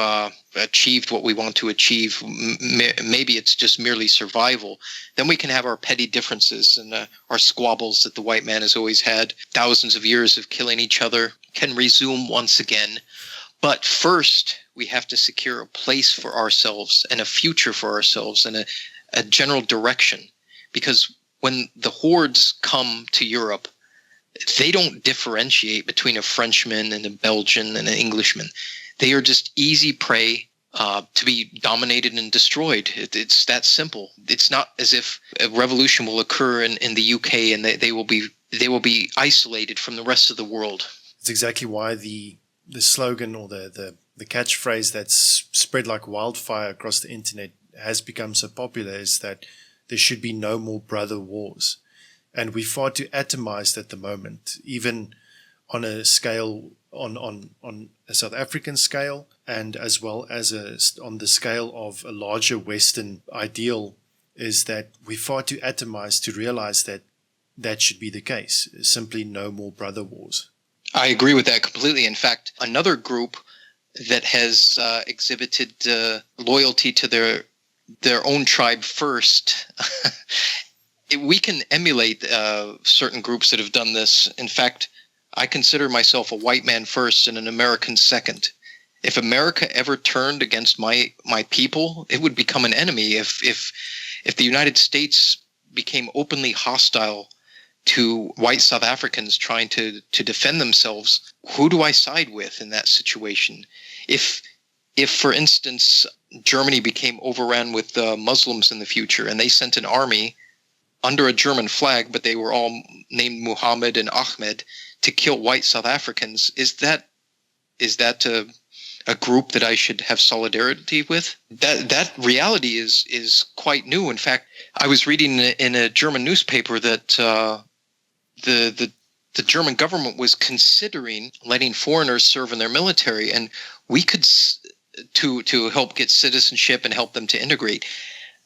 achieved what we want to achieve, maybe it's just merely survival, then we can have our petty differences and our squabbles that the white man has always had. Thousands of years of killing each other can resume once again. But first, we have to secure a place for ourselves and a future for ourselves and a general direction. Because when the hordes come to Europe, they don't differentiate between a Frenchman and a Belgian and an Englishman. They are just easy prey to be dominated and destroyed. It's that simple. It's not as if a revolution will occur in the UK and they will be isolated from the rest of the world. It's exactly why the slogan or the catchphrase that's spread like wildfire across the internet has become so popular, is that there should be no more brother wars. And we're far too atomized at the moment, even on a scale, on a South African scale, and as well as on the scale of a larger Western ideal, is that we're far too atomized to realize that that should be the case. Simply no more brother wars. I agree with that completely. In fact, another group that has exhibited loyalty to their own tribe first. We can emulate certain groups that have done this. In fact, I consider myself a white man first and an American second. If America ever turned against my people, it would become an enemy. If the United States became openly hostile to white South Africans trying to defend themselves, who do I side with in that situation? If for instance, Germany became overrun with Muslims in the future and they sent an army under a German flag, but they were all named Muhammad and Ahmed, to kill white South Africans, is that a group that I should have solidarity with? That reality is quite new. In fact, I was reading in a German newspaper that the German government was considering letting foreigners serve in their military, and we could to help get citizenship and help them to integrate.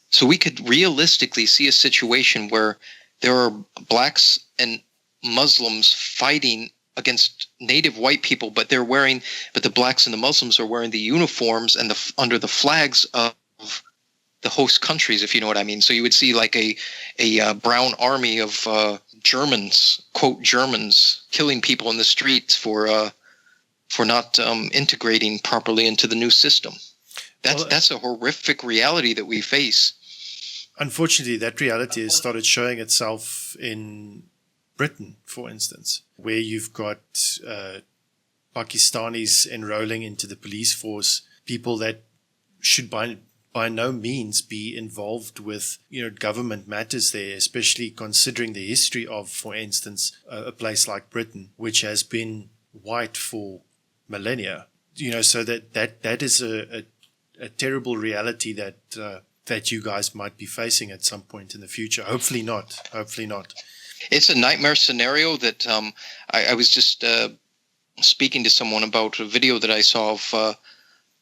So we could realistically see a situation where there are blacks and Muslims fighting against native white people, but the blacks and the Muslims are wearing the uniforms and under the flags of the host countries, if you know what I mean. So you would see like a brown army of Germans, quote Germans, killing people in the streets for not integrating properly into the new system. That's a horrific reality that we face. Unfortunately, that reality has started showing itself in Britain, for instance, where you've got Pakistanis enrolling into the police force, people that should by no means be involved with government matters there, especially considering the history of, for instance, a place like Britain, which has been white for millennia. So that is a a terrible reality that you guys might be facing at some point in the future. Hopefully not. Hopefully not. It's a nightmare scenario that I was just speaking to someone about a video that I saw of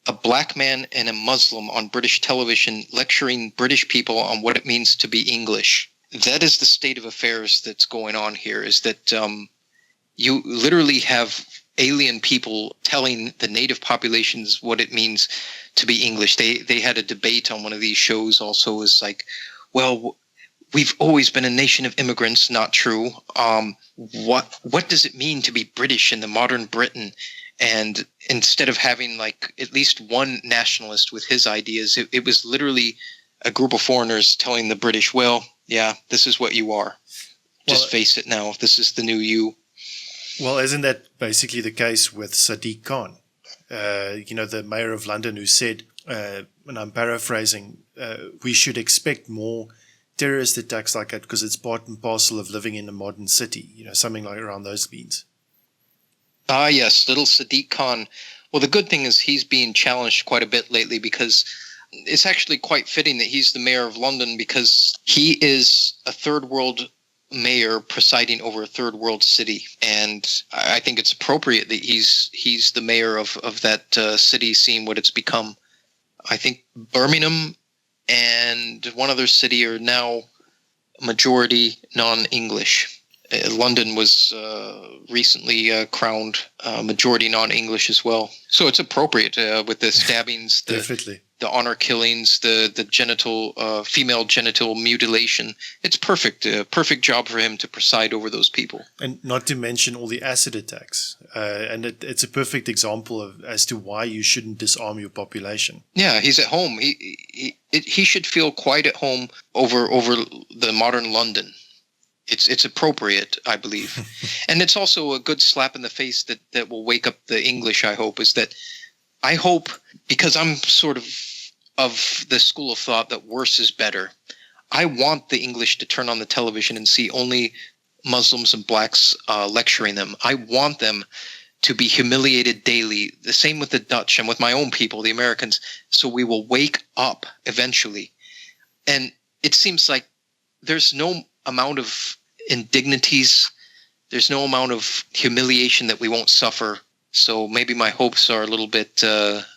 a black man and a Muslim on British television lecturing British people on what it means to be English. That is the state of affairs that's going on here, is that you literally have alien people telling the native populations what it means to be English. They had a debate on one of these shows also, is like, well, we've always been a nation of immigrants. Not true. What does it mean to be British in the modern Britain? And instead of having like at least one nationalist with his ideas, it was literally a group of foreigners telling the British, well, yeah, this is what you are. Just face it now. This is the new you. Well, isn't that basically the case with Sadiq Khan? The mayor of London, who said, and I'm paraphrasing, we should expect more terrorist attacks like that because it's part and parcel of living in a modern city, something like around those lines. Ah, yes, little Sadiq Khan. Well, the good thing is he's being challenged quite a bit lately, because it's actually quite fitting that he's the mayor of London, because he is a third world mayor presiding over a third world city. And I think it's appropriate that he's the mayor of that city, seeing what it's become. I think Birmingham and one other city are now majority non-English. London was recently crowned majority non-English as well. So it's appropriate with the stabbings, Definitely. The honor killings, the genital, female genital mutilation. It's perfect. Perfect job for him to preside over those people. And not to mention all the acid attacks. And it's a perfect example as to why you shouldn't disarm your population. Yeah, he's at home. He should feel quite at home over the modern London. It's appropriate, I believe. And it's also a good slap in the face that will wake up the English, I hope, is that I hope, because I'm sort of the school of thought that worse is better, I want the English to turn on the television and see only Muslims and blacks lecturing them. I want them to be humiliated daily. The same with the Dutch and with my own people, the Americans. So we will wake up eventually. And it seems like there's no amount of indignities, there's no amount of humiliation that we won't suffer. So maybe my hopes are a little bit,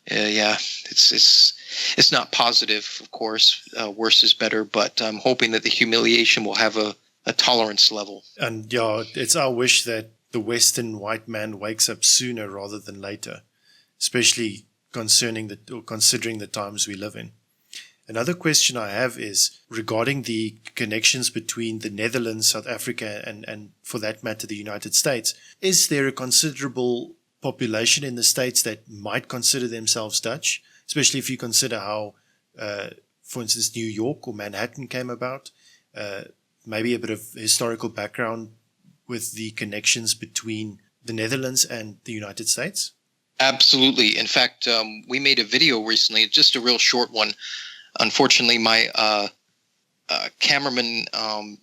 it's not positive, of course. Worse is better, but I'm hoping that the humiliation will have a tolerance level. And yeah, it's our wish that the Western white man wakes up sooner rather than later, especially considering the times we live in. Another question I have is regarding the connections between the Netherlands, South Africa, and for that matter, the United States. Is there a considerable population in the States that might consider themselves Dutch, especially if you consider how, for instance, New York or Manhattan came about? Maybe a bit of historical background with the connections between the Netherlands and the United States? Absolutely. In fact, we made a video recently, just a real short one. Unfortunately, my cameraman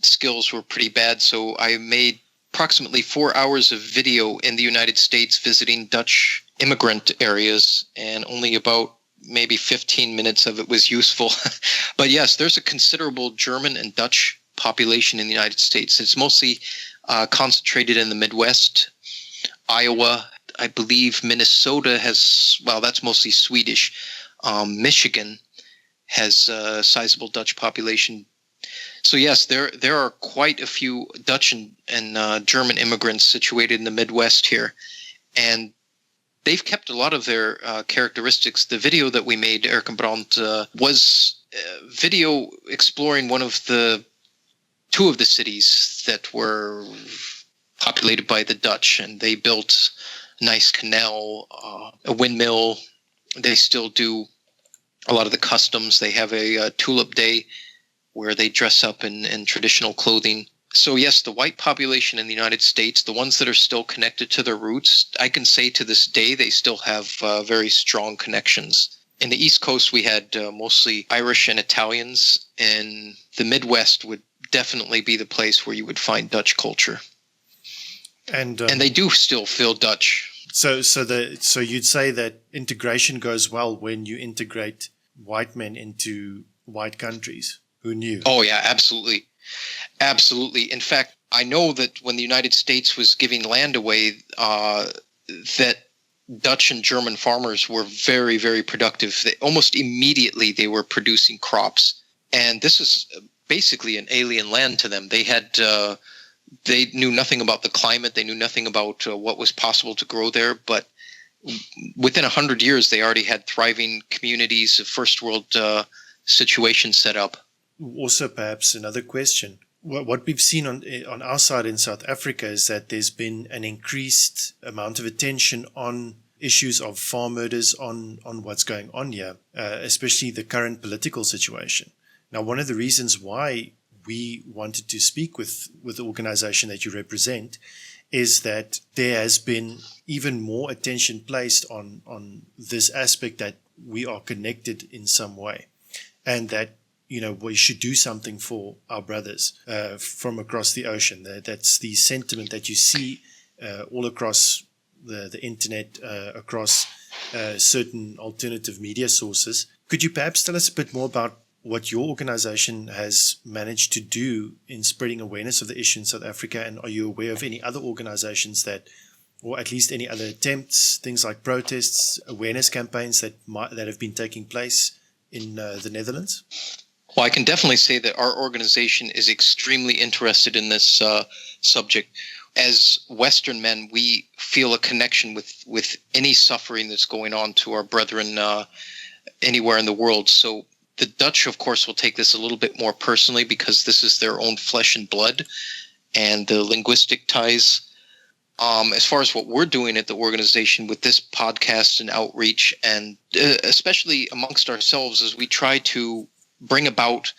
skills were pretty bad, so I made approximately 4 hours of video in the United States visiting Dutch immigrant areas, and only about maybe 15 minutes of it was useful. But yes, there's a considerable German and Dutch population in the United States. It's mostly concentrated in the Midwest, Iowa, I believe Minnesota has, well, that's mostly Swedish. Michigan has a sizable Dutch population. So yes, there are quite a few Dutch and German immigrants situated in the Midwest here, and they've kept a lot of their characteristics. The video that we made, Erkenbrand, was video exploring two of the cities that were populated by the Dutch, and they built a nice canal, a windmill. They still do a lot of the customs. They have a tulip day where they dress up in traditional clothing. So yes, the white population in the United States, the ones that are still connected to their roots, I can say to this day they still have very strong connections. In the East Coast, we had mostly Irish and Italians, and the Midwest would definitely be the place where you would find Dutch culture. And they do still feel Dutch. So you'd say that integration goes well when you integrate white men into white countries. Who knew? Oh, yeah, absolutely. Absolutely. In fact, I know that when the United States was giving land away, that Dutch and German farmers were very, very productive. Almost immediately, they were producing crops. And this is basically an alien land to them. They knew nothing about the climate. They knew nothing about what was possible to grow there. But within 100 years, they already had thriving communities, a first world situation set up. Also, perhaps another question. What we've seen on our side in South Africa is that there's been an increased amount of attention on issues of farm murders, on what's going on here, especially the current political situation. Now, one of the reasons why we wanted to speak with the organization that you represent is that there has been even more attention placed on this aspect that we are connected in some way, and that we should do something for our brothers from across the ocean. That's the sentiment that you see all across the internet, across certain alternative media sources. Could you perhaps tell us a bit more about what your organization has managed to do in spreading awareness of the issue in South Africa? And are you aware of any other organizations that, or at least any other attempts, things like protests, awareness campaigns that have been taking place in the Netherlands? Well, I can definitely say that our organization is extremely interested in this subject. As Western men, we feel a connection with any suffering that's going on to our brethren anywhere in the world. So the Dutch, of course, will take this a little bit more personally because this is their own flesh and blood and the linguistic ties. As far as what we're doing at the organization with this podcast and outreach, and especially amongst ourselves, as we try to bring about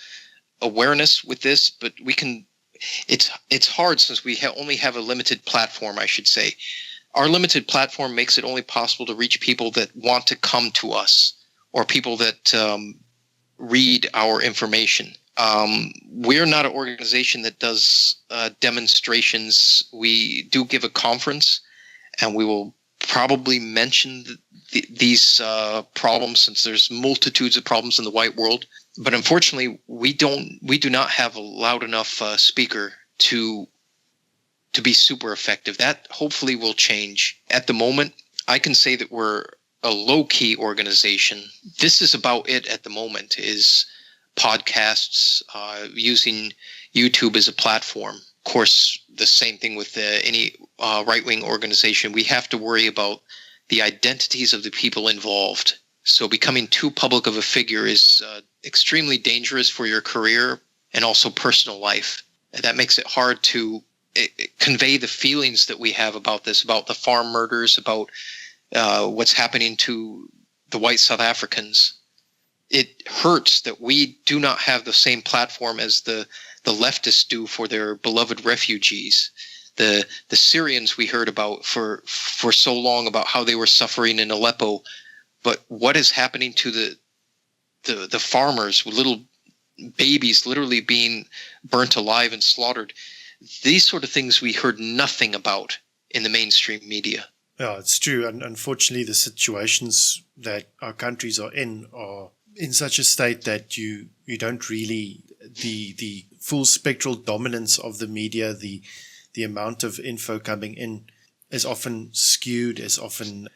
awareness with this, but it's hard since we only have a limited platform, I should say. Our limited platform makes it only possible to reach people that want to come to us or people that read our information. We're not an organization that does demonstrations. We do give a conference, and we will probably mention these problems since there's multitudes of problems in the white world. But unfortunately, we do not have a loud enough speaker to be super effective. That hopefully will change. At the moment, I can say that we're a low-key organization. This is about it at the moment, is podcasts, using YouTube as a platform. Of course, the same thing with any right-wing organization. We have to worry about the identities of the people involved. So becoming too public of a figure is extremely dangerous for your career and also personal life. And that makes it hard to convey the feelings that we have about this, about the farm murders, about what's happening to the white South Africans. It hurts that we do not have the same platform as the leftists do for their beloved refugees. The Syrians we heard about for so long about how they were suffering in Aleppo. But what is happening to the farmers with little babies literally being burnt alive and slaughtered? These sort of things we heard nothing about in the mainstream media. Yeah, it's true. And unfortunately, the situations that our countries are in such a state that you don't really, the full spectral dominance of the media, the amount of info coming in is often skewed, is often,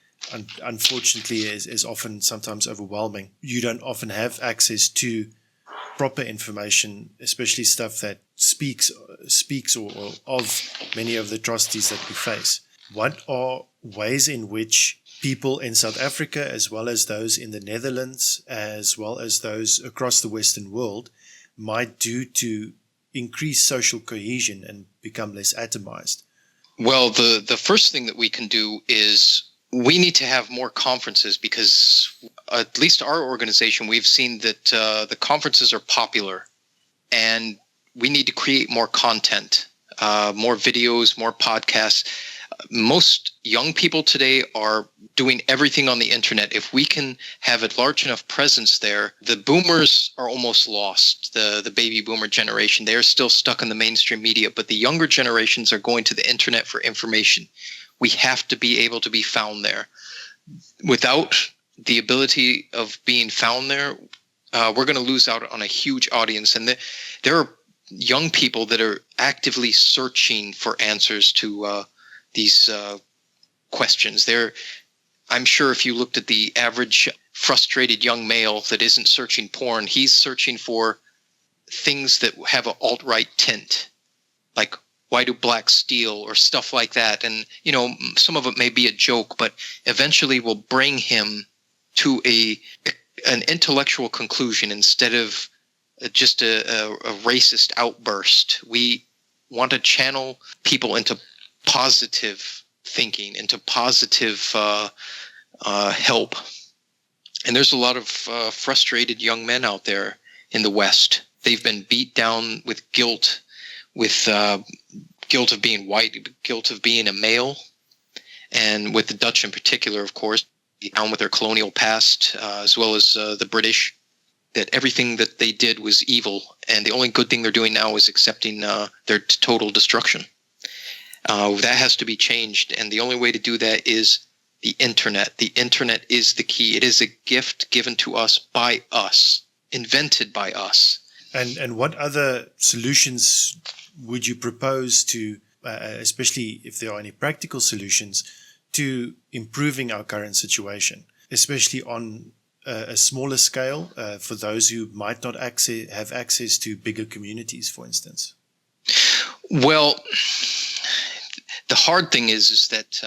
unfortunately, is often sometimes overwhelming. You don't often have access to proper information, especially stuff that speaks or of many of the atrocities that we face. What are ways in which people in South Africa, as well as those in the Netherlands, as well as those across the Western world, might do to increase social cohesion and become less atomized? Well, the first thing that we can do is we need to have more conferences, because at least our organization, we've seen that the conferences are popular, and we need to create more content, more videos, more podcasts. Most young people today are doing everything on the internet. If we can have a large enough presence there, the boomers are almost lost. The baby boomer generation, they're still stuck in the mainstream media, but the younger generations are going to the internet for information. We have to be able to be found there. Without the ability of being found there, we're going to lose out on a huge audience. And there are young people that are actively searching for answers to these questions. I'm sure if you looked at the average frustrated young male that isn't searching porn, he's searching for things that have an alt-right tint, like why do blacks steal or stuff like that. And, some of it may be a joke, but eventually will bring him to an intellectual conclusion instead of just a racist outburst. We want to channel people into positive thinking, into positive help. And there's a lot of frustrated young men out there in the West. They've been beat down with guilt, guilt of being white, guilt of being a male, and with the Dutch in particular, of course, down with their colonial past, as well as the British, that everything that they did was evil, and the only good thing they're doing now is accepting their total destruction. That has to be changed, and the only way to do that is the internet. The internet is the key. It is a gift given to us by us, invented by us. And what other solutions would you propose to, especially if there are any practical solutions, to improving our current situation, especially on a smaller scale for those who might not have access to bigger communities, for instance? Well, the hard thing is that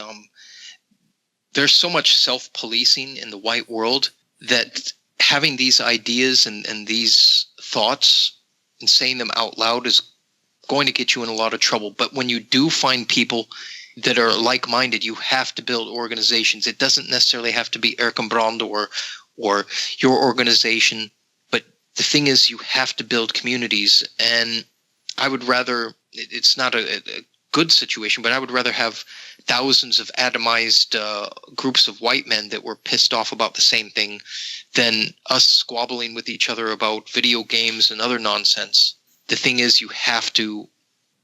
there's so much self-policing in the white world that having these ideas and these thoughts and saying them out loud is going to get you in a lot of trouble. But when you do find people that are like-minded, you have to build organizations. It doesn't necessarily have to be Erkenbrand or your organization, but the thing is you have to build communities. And I would rather, it's not a good situation, but I would rather have thousands of atomized groups of white men that were pissed off about the same thing than us squabbling with each other about video games and other nonsense. The thing is you have to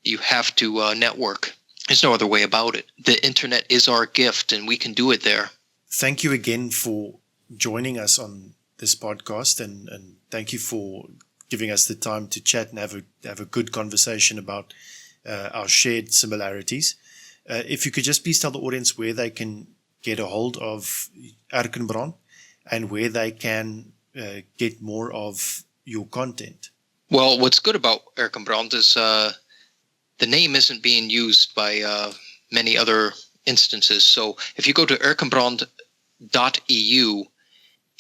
network. There's no other way about it. The internet is our gift, and we can do it there. Thank you again for joining us on this podcast, and thank you for giving us the time to chat and have a good conversation about our shared similarities. If you could just please tell the audience where they can get a hold of Erkenbrand and where they can get more of your content. Well, what's good about Erkenbrand is the name isn't being used by many other instances. So if you go to erkenbrand.eu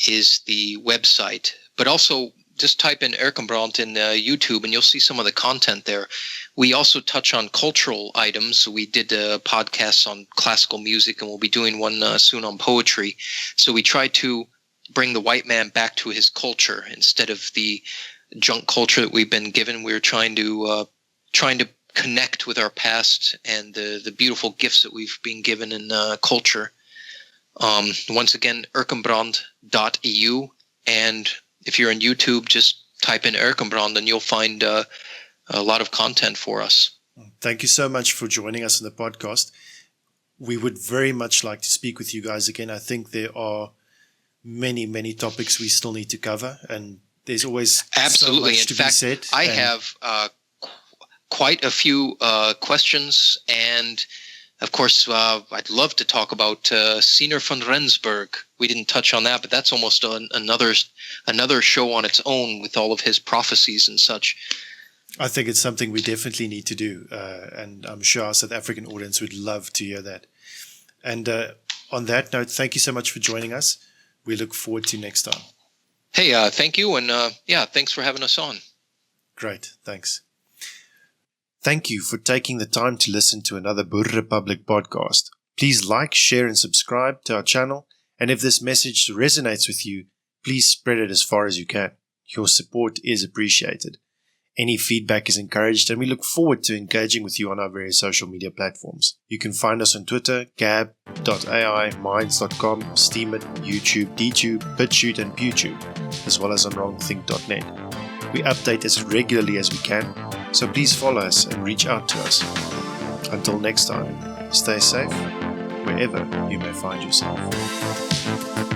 is the website, but also just type in Erkenbrand in YouTube and you'll see some of the content there. We also touch on cultural items. We did a podcast on classical music, and we'll be doing one soon on poetry. So we try to bring the white man back to his culture instead of the junk culture that we've been given. We're trying to connect with our past and the beautiful gifts that we've been given in culture. Once again, erkenbrand.eu, and if you're on YouTube, just type in Erkenbrand and you'll find a lot of content for us. Thank you so much for joining us on the podcast. We would very much like to speak with you guys again. I think there are many, many topics we still need to cover, and there's always absolutely so much to be said. I have quite a few questions, and of course, I'd love to talk about Siener van Rensburg. We didn't touch on that, but that's almost another show on its own with all of his prophecies and such. I think it's something we definitely need to do, and I'm sure our South African audience would love to hear that. And on that note, thank you so much for joining us. We look forward to next time. Hey, thank you, and thanks for having us on. Great, thanks. Thank you for taking the time to listen to another Boer Republic podcast. Please like, share, and subscribe to our channel. And if this message resonates with you, please spread it as far as you can. Your support is appreciated. Any feedback is encouraged, and we look forward to engaging with you on our various social media platforms. You can find us on Twitter, gab.ai, minds.com, Steemit, YouTube, DTube, BitChute, and PewTube, as well as on wrongthink.net. We update as regularly as we can, so please follow us and reach out to us. Until next time, stay safe wherever you may find yourself.